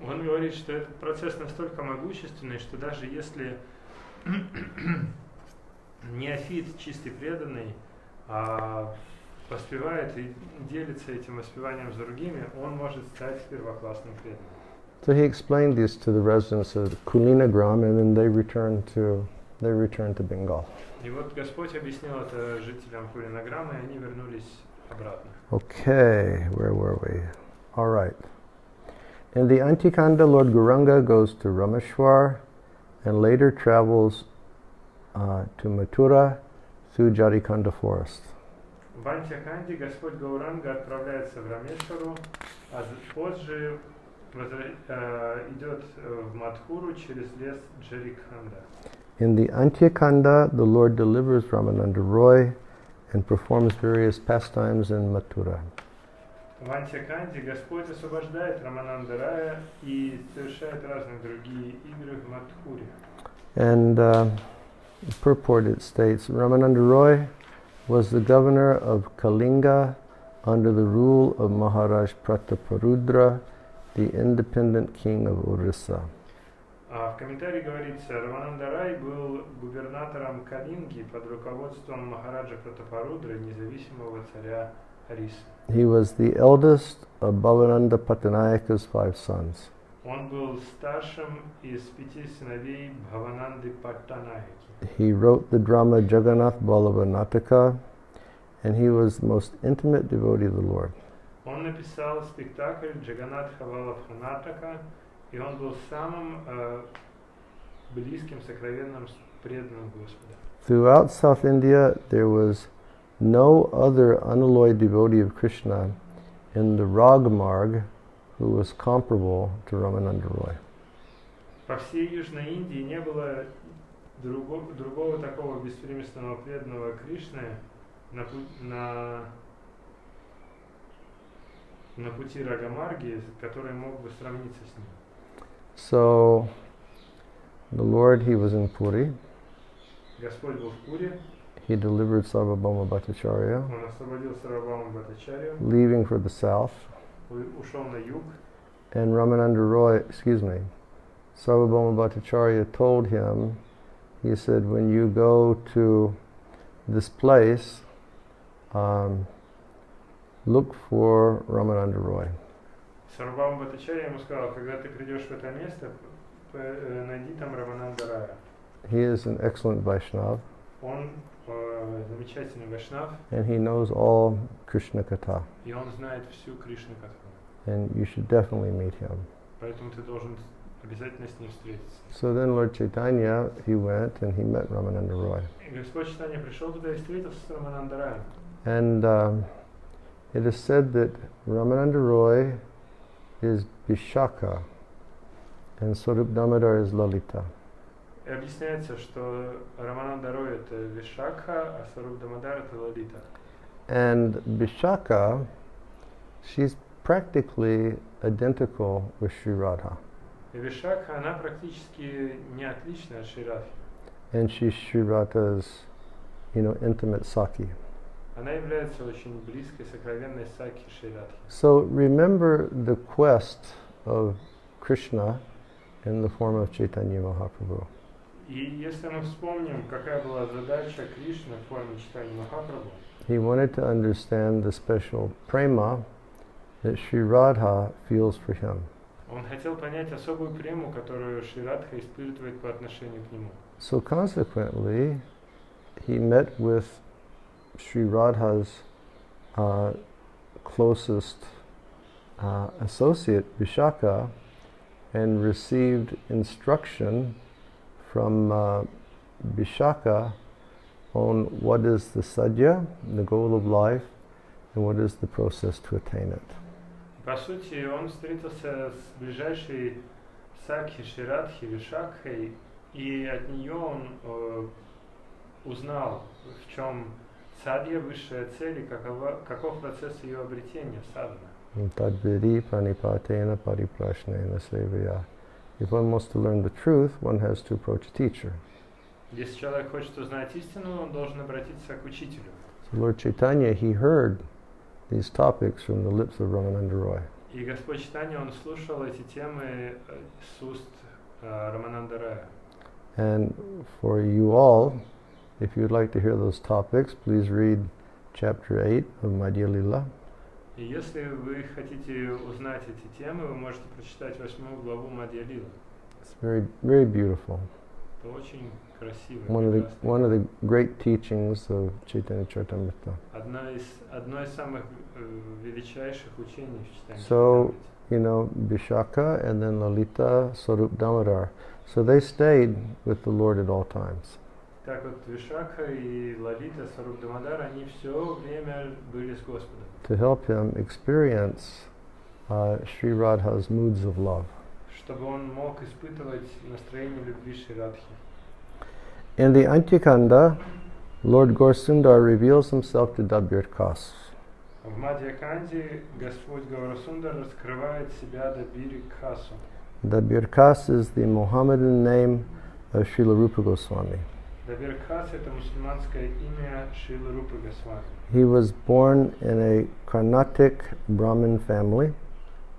Он говорит, что этот процесс настолько могущественный, что даже если неофит, чистый преданный, воспевает и делится этим воспеванием с другими, он может стать первоклассным преданным. So he explained this to the residents of Kulinagram, and then they returned to Bengal. И вот Господь объяснил это жителям Кулинаграма, и они вернулись обратно. Okay, where were we? All right. In the Antikanda, Lord Gauranga goes to Rameshwar and later travels to Mathura through Jarikanda forest. В Антиканде Господь Гауранга отправляется в Рамешвару, а позже идет в Мадхуру через лес Джариканда. In the Antyakanda, the Lord delivers Ramananda Roy and performs various pastimes in Mathura. В Антиканде Господь освобождает Рамананда Рая и совершает разные другие игры в Мадхуре. And purport it states, Ramananda Roy was the governor of Kalinga under the rule of Maharaj Prataparudra, the independent king of Orissa. В комментарии говорится, Рамананда Рай был губернатором Калинги под руководством Махараджа Пратапарудры, независимого царя Орисы. He was the eldest of Bhavananda Pattanayaka's 5 sons. Он был старшим из 5 сыновей Бхавананды Паттанайки. He wrote the drama Jagannath Ballava Nataka, and he was the most intimate devotee of the Lord. Он написал спектакль Джаганатха Валабханатака, и он был самым близким, сокровенным, преданным Господа. Throughout South India, there was no other unalloyed devotee of Krishna in the Ragmarg who was comparable to Ramananda Roy. По всей Южной Индии не было другого такого беспримесного преданного Кришны на пути Рагамарги, который мог бы сравниться с ним. So, the Lord, he was in Puri. Господь был в Пуре. He delivered Sarvabhauma Bhattacharya, Он освободил Сарвабхауму Бхаттачарью, leaving for the south. ушел на юг. And Ramananda Roy, Sarvabhauma Bhattacharya told him, he said, when you go to this place, look for Ramananda Roy. Сарвабхаума Бхаттачарья ему сказал, когда ты придешь в это место, найди там Рамананда Рая. He is an excellent Vaishnava. Он замечательный вайшнав. And he knows all Krishna Katha. И он знает всю Кришна Катху. And you should definitely meet him. Поэтому ты должен обязательно с ним встретиться. So then Lord Chaitanya, he went and he met Ramananda Roy. И Господь Чайтанья пришел туда и встретился с Рамананда Раем. And it is said that Ramananda Roy is Vishaka and Swarup Damodar is Lalita. И объясняется, что Рамананда Рой это Вишакха, а Сваруб Дамодар это Лалита. And Vishaka, she's practically identical with Sri Radha. И Вишакха, она практически не отлична от Шри Радхи. And she's Sri Radha's, intimate Saki. Она является очень близкой, сокровенной Саки Шри Радхи. So remember the quest of Krishna in the form of Chaitanya Mahaprabhu. И если мы вспомним, какая была задача Кришны в форме Чайтаньи Махапрабху, He wanted to understand the special prema that Sri Radha feels for him. он хотел понять особую прему, которую Шри Радха испытывает по отношению к нему. So consequently, he met with Sri Radha's closest associate, Vishaka, and received instruction from Vishaka on what is the sadhya, the goal of life, and what is the process to attain it. По сути, он встретился с ближайшей Сакхи Шри Радхи Вишакхой, и от нее он узнал, в чем садья, высшая цель, и каков процесс ее обретения, садхана. Tadvidi pranipatena pariprashnena sevaya. If one wants to learn the truth, one has to approach a teacher. Если человек хочет узнать истину, он должен обратиться к учителю. So Lord Chaitanya, he heard these topics from the lips of Ramananda Roy. И Господь Чайтанья, он слушал эти темы с уст Рамананда Рая. And for you all, if you'd like to hear those topics, please read chapter 8 of Madhya-lila. И если вы хотите узнать эти темы, вы можете прочитать 8 главу Мадья-лила. It's very, very beautiful. Это очень красиво. One of the great teachings of Chaitanya Charitamrita. Одно из самых величайших учений в Чайтанье. So, Vishaka and then Lalita, Swarup Damodar. So they stayed with the Lord at all times. Так вот, Вишакха и Лалита, Сваруб Дамодар, они все время были с Господом. To help him experience Sri Radha's moods of love. Чтобы он мог испытывать настроение любви Шри Радхи. In the Antyakanda, Lord Gaura-sundar reveals himself to Dabirkas. В Мадья-канде Господь Гаурасундар раскрывает себя Дабирикасу. Dabirkas is the Mohammedan name of Srila Rupa Goswami. Дабиркас — это мусульманское имя Шрилы Рупы Госвами. He was born in a Carnatic Brahmin family.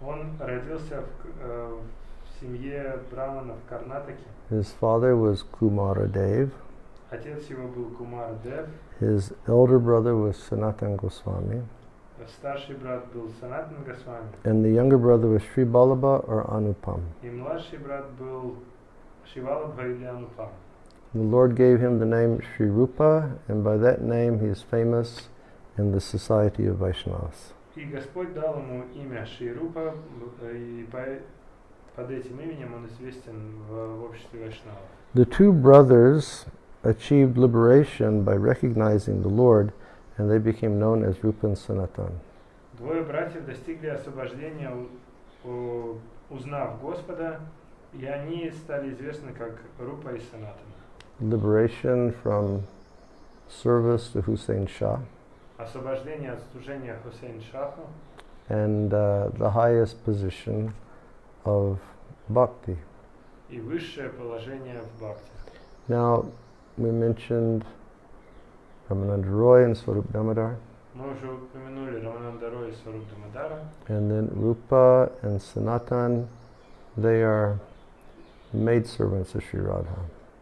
Он родился в семье брамана в Карнатаке. His father was Kumara Dev. Отец его был Кумар Дев. His elder brother was Sanatan Goswami. Старший брат был Санатан Госвами. And the younger brother was Sri Balabha or Anupam. И младший брат был Шивалабха или Анупам. The Lord gave him the name Sri Rupa, and by that name he is famous in the society of Vaishnavas. И Господь дал ему имя Шри Рупа, и под этим именем он известен в обществе Вайшнавов. The two brothers achieved liberation by recognizing the Lord, and they became known as Rupa and Sanatan. Двое братьев достигли освобождения, узнав Господа, и они стали известны как Рупа и Санатана. Liberation from service to Hussein Shah. Освобождение от служения Хусейн Шаху. And the highest position of bhakti. И высшее положение в бхакти. Now, we mentioned Ramananda Roy and Swarup Damodar. Мы уже упомянули Рамананда Роя и Сваруб Дамодара. And then Rupa and Sanatan, they are maidservants of Sri Radha.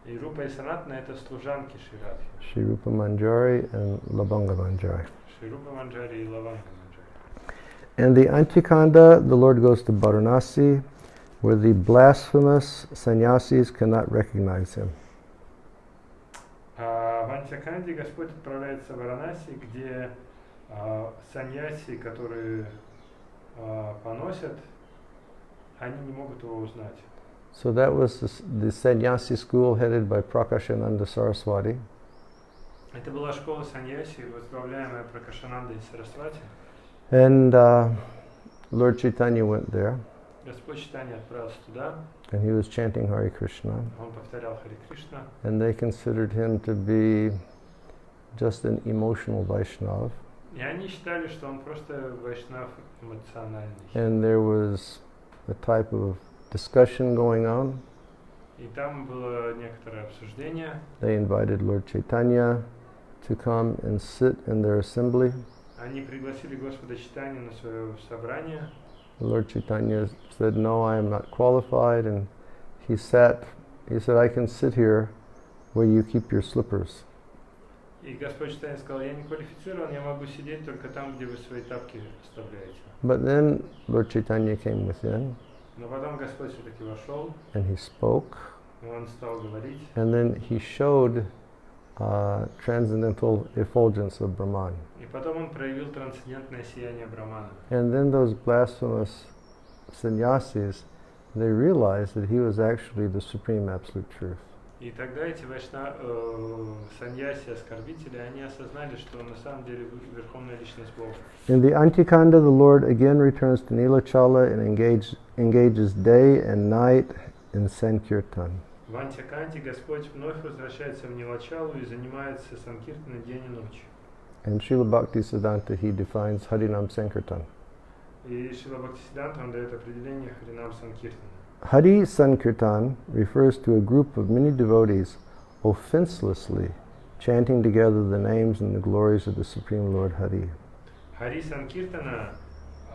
И Рупа и Санатана — это служанки Шри Радхи. Sri Rupa Manjari and Labanga Manjari. Шри Рупа Манджари и Лаванга Манджари. And the Antikanda, the Lord goes to Varanasi, where the blasphemous sannyasis cannot recognize him. А в Антиканде Господь отправляется в Варанаси, где саньяси, которые поносят, они не могут его узнать. So that was the sannyasi school headed by Prakashananda Saraswati. Это была школа саньяси, возглавляемая Пракашанандой Сарасвати. And Lord Chaitanya went there. Господь Чайтанья отправился туда. And he was chanting Hare Krishna. Он повторял Харе Кришна. And they considered him to be just an emotional Vaishnava. И они считали, что он просто вайшнав эмоциональный. And there was a type of discussion going on. И там было некоторое обсуждение. They invited Lord Chaitanya to come and sit in their assembly. Они пригласили Господа Чайтанью на свое собрание. Lord Chaitanya said, "No, I am not qualified," and he said, "I can sit here where you keep your slippers." И Господь Чайтанья сказал: "Я не квалифицирован, я могу сидеть только там, где вы свои тапки оставляете." But then Lord Chaitanya came within. Но потом Господь все-таки вошел. And he spoke. И он стал говорить. And then he showed transcendental effulgence of Brahman. И потом он проявил трансцендентное сияние Брахмана. And then those blasphemous sannyasis, they realized that he was actually the supreme absolute truth. И тогда эти саньяси, оскорбители, они осознали, что на самом деле Верховная Личность Бога. In the Antikanda, the Lord again returns to Nilachala and engages day and night in sankirtan. В Антиканте Господь вновь возвращается в Нилачалу и занимается санкиртаной день и ночь. And Srila Bhaktisiddhanta, he defines Harinam Sankirtan. И Шрила Бхактисиддханта, он дает определение Харинам Санкиртана. Hari Sankirtan refers to a group of many devotees offenselessly chanting together the names and the glories of the Supreme Lord Hari. Хари Санкиртана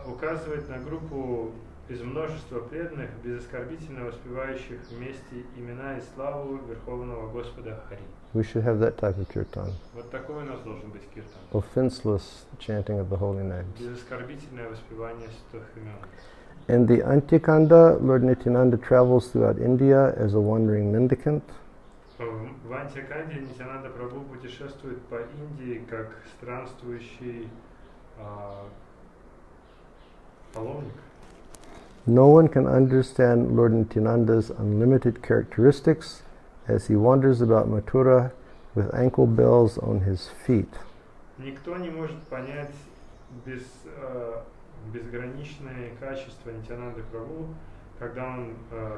указывает на группу из множества преданных, безоскорбительно воспевающих вместе имена и славу Верховного Господа Хари. We should have that type of kirtan. Вот такой у нас должен быть киртан. Offenseless chanting of the holy names. Безоскорбительное воспевание святых имен. In the Antikanda, Lord Nityananda travels throughout India as a wandering mendicant. В Антиканде Нитянанда Прабху путешествует по Индии как странствующий паломник. No one can understand Lord Nityananda's unlimited characteristics as he wanders about Mathura with ankle bells on his feet. Никто не может понять безграничные качества Нитянанды Прабху, когда он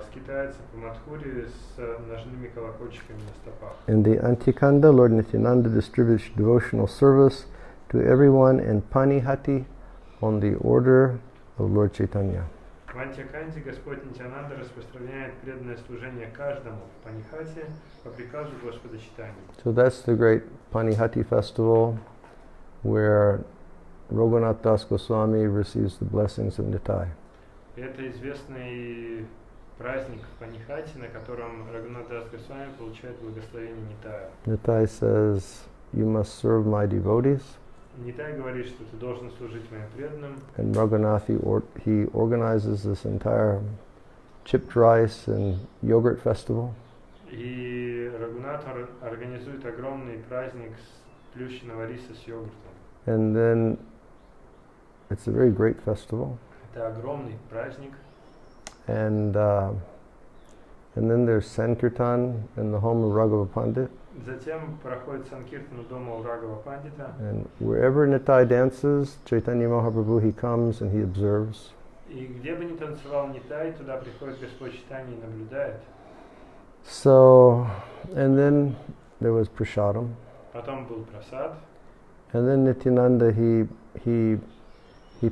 скитается по Мадхуре с ножными колокольчиками на стопах. In the Antikanda, Lord Nityananda distributes devotional service to everyone in Panihati on the order of Lord Chaitanya. В Антиканде Господь Нитянанда распространяет преданное служение каждому в Панихате по приказу Господа Чайтаньи. So that's the great Panihati festival where Raghunath Das Goswami receives the blessings of Nitai. Это известный праздник в Панихате, на котором Рагунат Дас Госвами получает благословение Нитая. Nitai says, "You must serve my devotees." Нитай говорит, что ты должен служить моим преданным. And Raghunath, he organizes this entire chipped rice and yogurt festival. И Рагунат организует огромный праздник с плющенного риса с йогуртом. And then it's a very great festival. Это огромный праздник. And then there's Sankirtan in the home of Raghava Pandit. Затем проходит санкиртан у дома у Рагава Пандита. And wherever Nitai dances, Chaitanya Mahaprabhu, he comes and he observes. И где бы ни танцевал Нитай, туда приходит Господь Чайтанья и наблюдает. So, and then there was Prasadam. Потом был прасад. And then Nityananda, he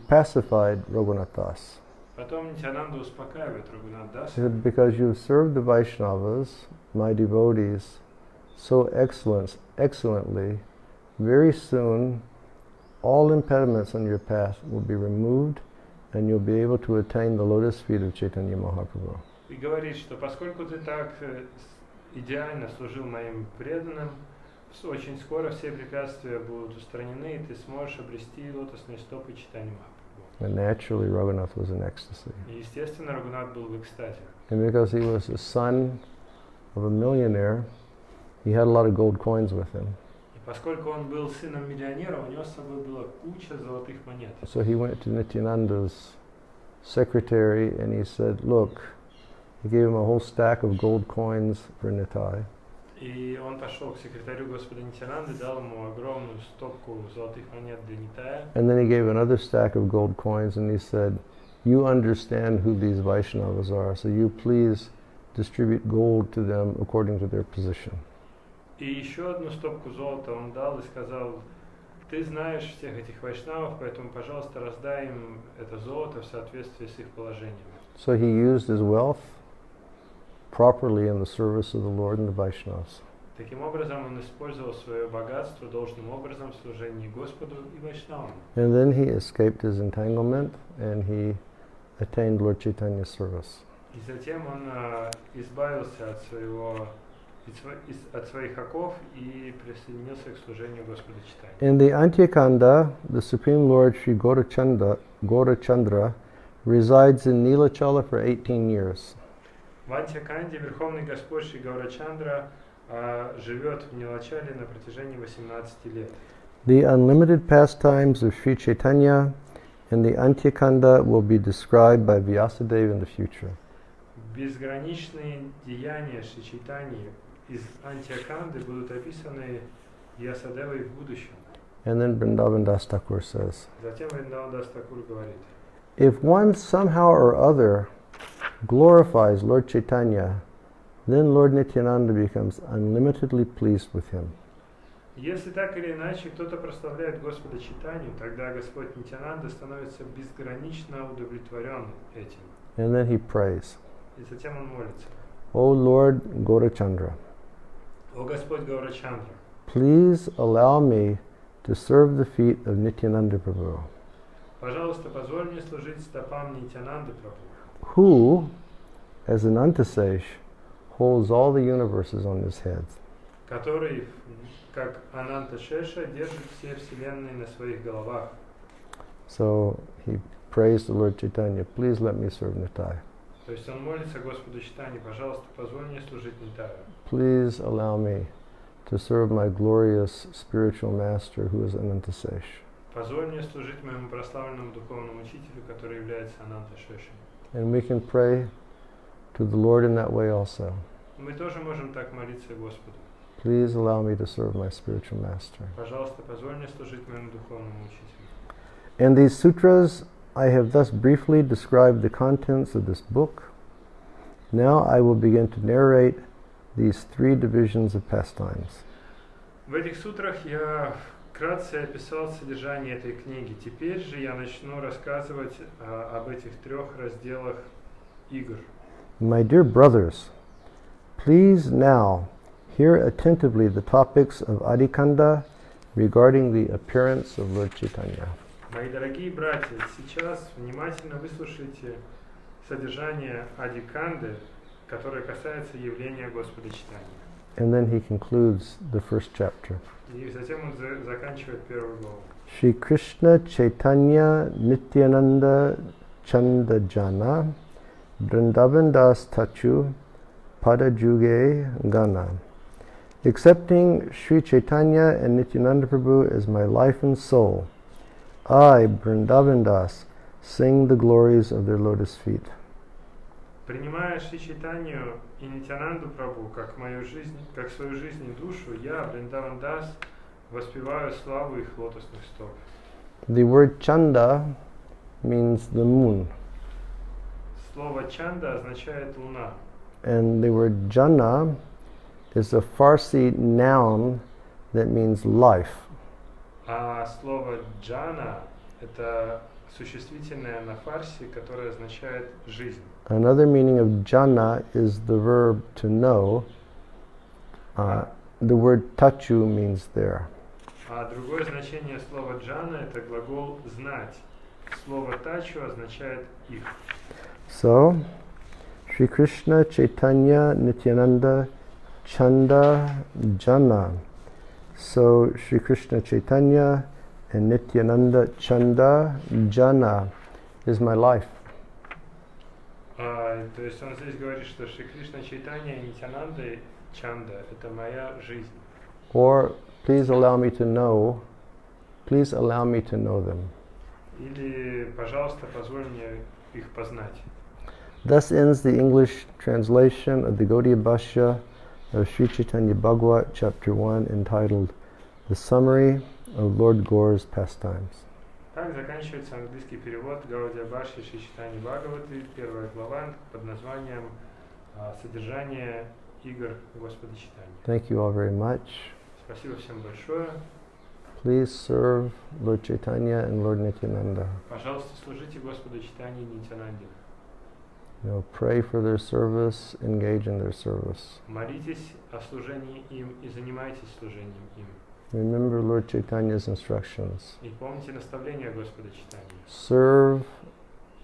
pacified Raghunath Das. Потом Нитянанда успокаивает Рагунат Даса. He said, "Because you've served the Vaishnavas, my devotees, so excellently, very soon all impediments on your path will be removed and you'll be able to attain the lotus feet of Chaitanya Mahaprabhu." И говорит, что поскольку ты так идеально служил моим преданным, очень скоро все препятствия будут устранены, и ты сможешь обрести лотосные стопы Чайтаньи Махапрабху. And naturally Raghunath was in ecstasy. И, естественно, Рагунат был в экстазе. And because he was the son of a millionaire, he had a lot of gold coins with him. И поскольку он был сыном миллионера, у него с собой была куча золотых монет. So he went to Nityananda's secretary and he said, look, he gave him a whole stack of gold coins for Nitai. И он пошел к секретарю Господа Нитянанды, дал ему огромную стопку золотых монет для Нитая. And then he gave another stack of gold coins and he said, you understand who these Vaishnavas are, so you please distribute gold to them according to their position. И еще одну стопку золота он дал и сказал, ты знаешь всех этих вайшнавов, поэтому, пожалуйста, раздай им это золото в соответствии с их положением. So he used his wealth properly in the service of the Lord and the Vaishnavas. Таким образом, он использовал свое богатство должным образом в служении Господу и вайшнавам. And then he escaped his entanglement and he attained Lord Chaitanya's service. И затем он избавился от своих оков и присоединился к служению Господа Чайтаньи. In the Antyakanda, the Supreme Lord Sri Gaurachandra resides in Nilachala for 18 years. В Антьяканде Верховный Господь Шри Гаурачандра живет в Нилачале на протяжении 18 лет. The unlimited pastimes of Sri Chaitanya in the Antyakanda will be described by Vyasadeva in the future. Безграничные деяния Шри Чайтаньи из Антьяканды будут описаны Вьясадевой в будущем. And then Vrindavan Dasa Thakura says, Затем Вриндаван Даса Thakura говорит, if one somehow or other glorifies Lord Chaitanya, then Lord Nityananda becomes unlimitedly pleased with him. если так или иначе кто-то прославляет Господа Чайтанью, тогда Господь Нитянанда становится безгранично удовлетворен этим. And then he prays, И затем он молится. O Lord Gaurachandra, О Господь Гаурачандра, please allow me to serve the feet of Nityananda Prabhu, пожалуйста, позволь мне служить стопам Нитянанды Прабху, who, as an Antasesh, holds all the universes on his head. который, как Ананта Шеша, держит все вселенные на своих головах. So he prays to Lord Chaitanya, please let me serve Nitai. То есть он молится Господу Чайтанье, пожалуйста, позволь мне служить Нитаю. Please allow me to serve my glorious spiritual master who is Anantasesh. Позволь мне служить моему прославленному духовному учителю, который является Ананта Шешей. And we can pray to the Lord in that way also. Мы тоже можем так молиться Господу. Please allow me to serve my spiritual master. Пожалуйста, позволь мне служить моему духовному учителю. In these sutras, I have thus briefly described the contents of this book. Now I will begin to narrate these three divisions of pastimes. В этих сутрах я вкратце описал содержание этой книги. Теперь же я начну рассказывать об этих трех разделах игр. My dear brothers, please now hear attentively the topics of Adikanda regarding the appearance of Lord Chaitanya. Мои дорогие братья, сейчас внимательно выслушайте содержание Адиканды, которое касается явления Господа Чайтаньи. And then he concludes the first chapter. И затем он заканчивает первую главу. Shri Krishna Chaitanya Nityananda Chandajana Vrindavan Das Tachu Padajuge Gana. Accepting Sri Chaitanya and Nityananda Prabhu as my life and soul, I, Vrindavan Das, sing the glories of their lotus feet. Принимая Шри Чайтанью и Нитянанду Прабху как мою жизнь, как свою жизнь и душу, я, Вриндаван Дас, воспеваю славу их лотосных стоп. The word Chanda means the moon, Слово Чанда означает луна, and the word Jana is a Farsi noun that means life. а слово Джана – это существительное на фарси, которое означает жизнь. Another meaning of jana is the verb to know. The word tachu means there. А другое значение слова джана – это глагол знать. Слово тачу означает их. So, Sri Krishna Chaitanya Nityananda Chanda Jana. So, Sri Krishna Chaitanya and Nityananda Chanda Jana is my life. То есть он здесь говорит, что Шри Кришна Чайтанья и Нитянанда Чанда – это моя жизнь. Or please allow me to know them. Или, пожалуйста, позволь мне их познать. Thus ends the English translation of the Gaudiya Bhashya of Sri Chaitanya Bhagavata, Chapter 1, entitled The Summary of Lord Gaura's Pastimes. Так заканчивается английский перевод Гаудия Бхашьи Шри Чайтаньи Бхагаваты, первая глава под названием «Содержание игр Господа Чайтаньи». Thank you all very much. Спасибо всем большое. Please serve Lord Chaitanya and Lord Nityananda. Пожалуйста, служите Господу Чайтаньи и Нитянанде. Pray for their service, engage in their service. Молитесь о служении им и занимайтесь служением им. Remember Lord Chaitanya's instructions. И помните наставления Господа Чайтаньи. Serve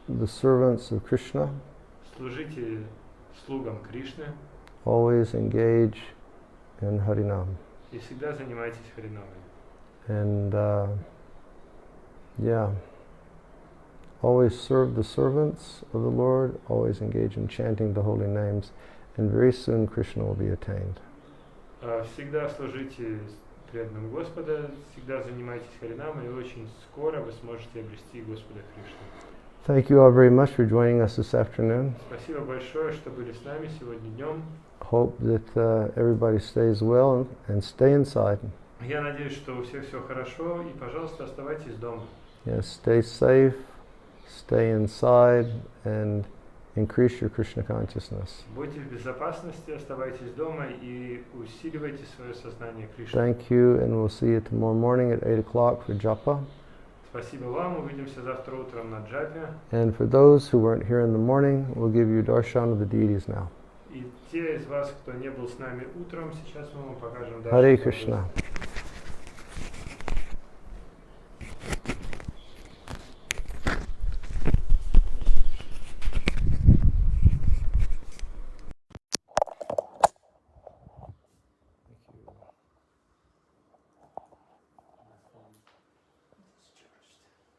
the servants of Krishna. Служите слугам Кришны. Always engage in Harinam. И всегда занимайтесь Харинамой. And always serve the servants of the Lord, always engage in chanting the holy names, and very soon Krishna will be attained. Всегда служите преданным Господа, всегда занимайтесь Харинамой, и очень скоро вы сможете обрести Господа Кришну. Thank you all very much for joining us this afternoon. Спасибо большое, что были с нами сегодня днем. Hope that everybody stays well and stay inside. Я надеюсь, что у всех все хорошо, и, пожалуйста, оставайтесь дома. Yes, stay safe, stay inside, and increase your Krishna consciousness. Будьте в безопасности, оставайтесь дома и усиливайте свое сознание Кришны. Thank you, and we'll see you tomorrow morning at 8 o'clock for japa. Спасибо вам, увидимся завтра утром на джапе. And for those who weren't here in the morning, we'll give you darshan of the deities now. И те из вас, кто не был с нами утром, сейчас мы вам покажем дальше. Hare Krishna.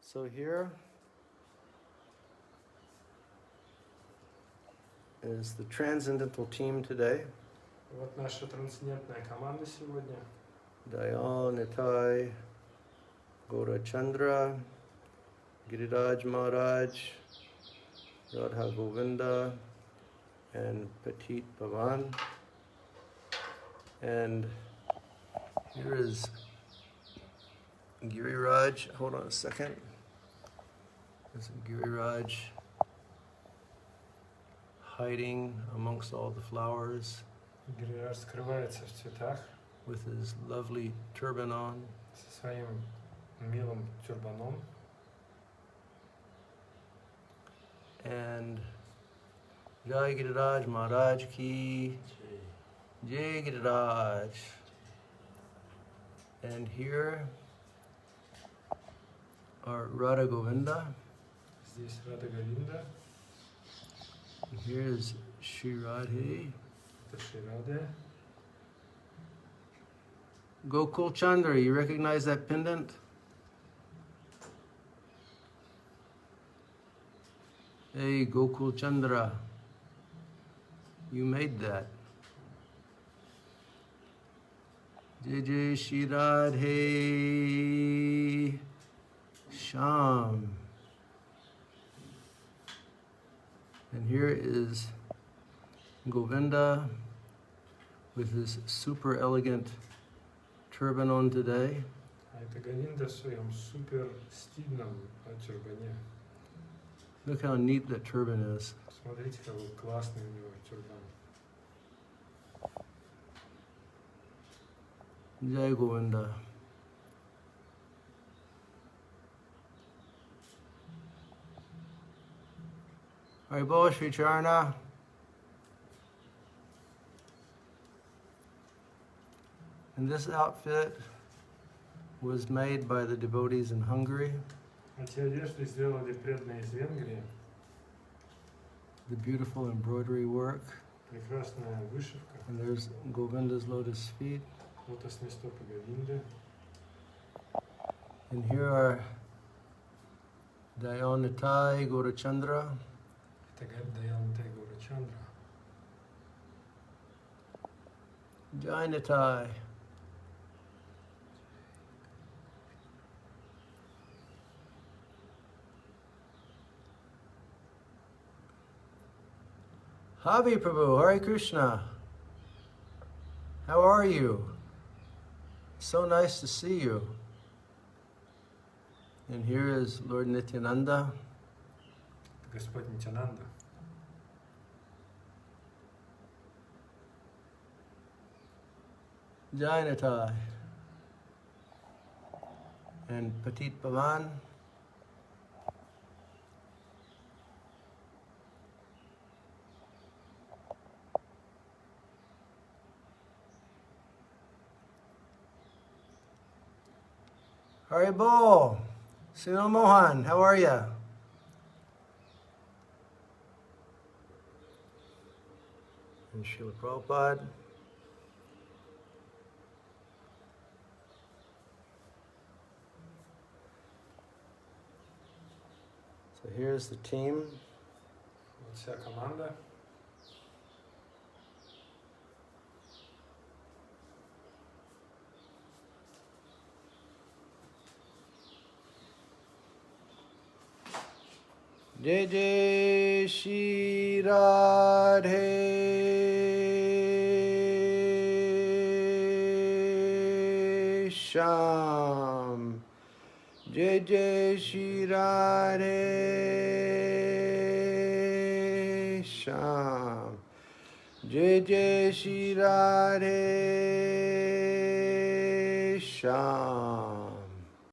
So here is the transcendental team today. Вот наша трансцендентная команда сегодня. Dayal Nitai, Gaura Chandra, Giriraj Maharaj, Radha Govinda, and Petit Pavan. And here is Giriraj. Hold on a second. There's Giriraj hiding amongst all the flowers. Гирираж скрывается в цветах with his lovely turban on. Со своим милым тюрбаном. And Jai Giriraj Maharaj ki Jai Giriraj. And here are Radha Govinda. Здесь Рада Говинда. Here is Shri Radhe. Это Шри Рада. Gokul Chandra, you recognize that pendant? Hey, Gokul Chandra, you made that. Jai Jai Shri Radhe Sham. And here is Govinda with his super elegant turban on today. А это Говинда в своем супер стильном тюрбане. Look how neat that turban is. Смотрите, какой классный у него тюрбан. Jai Govinda. Haribo Sri Charana. And this outfit was made by the devotees in Hungary. Эти одежды сделали преданные из Венгрии. The beautiful embroidery work. Прекрасная вышивка. And there's Govinda's lotus feet. Лотосные стопы Говинды. And here are Dayanatai Gaurachandra, Dayanate Gaurachandra, Jainatai, Havi Prabhu, Hare Krishna. How are you? So nice to see you. And here is Lord Nityananda. Господь Нитянанда, Jainatai. And Patit Pavan. Haribol, Sunil Mohan, how are ya? And Srila Prabhupada. So here's the team. вся команда. Jai Jai Shri Radhe Shyam. Jai Jai Shri Radhe Shyam. Jai Jai Shri Radhe Shyam.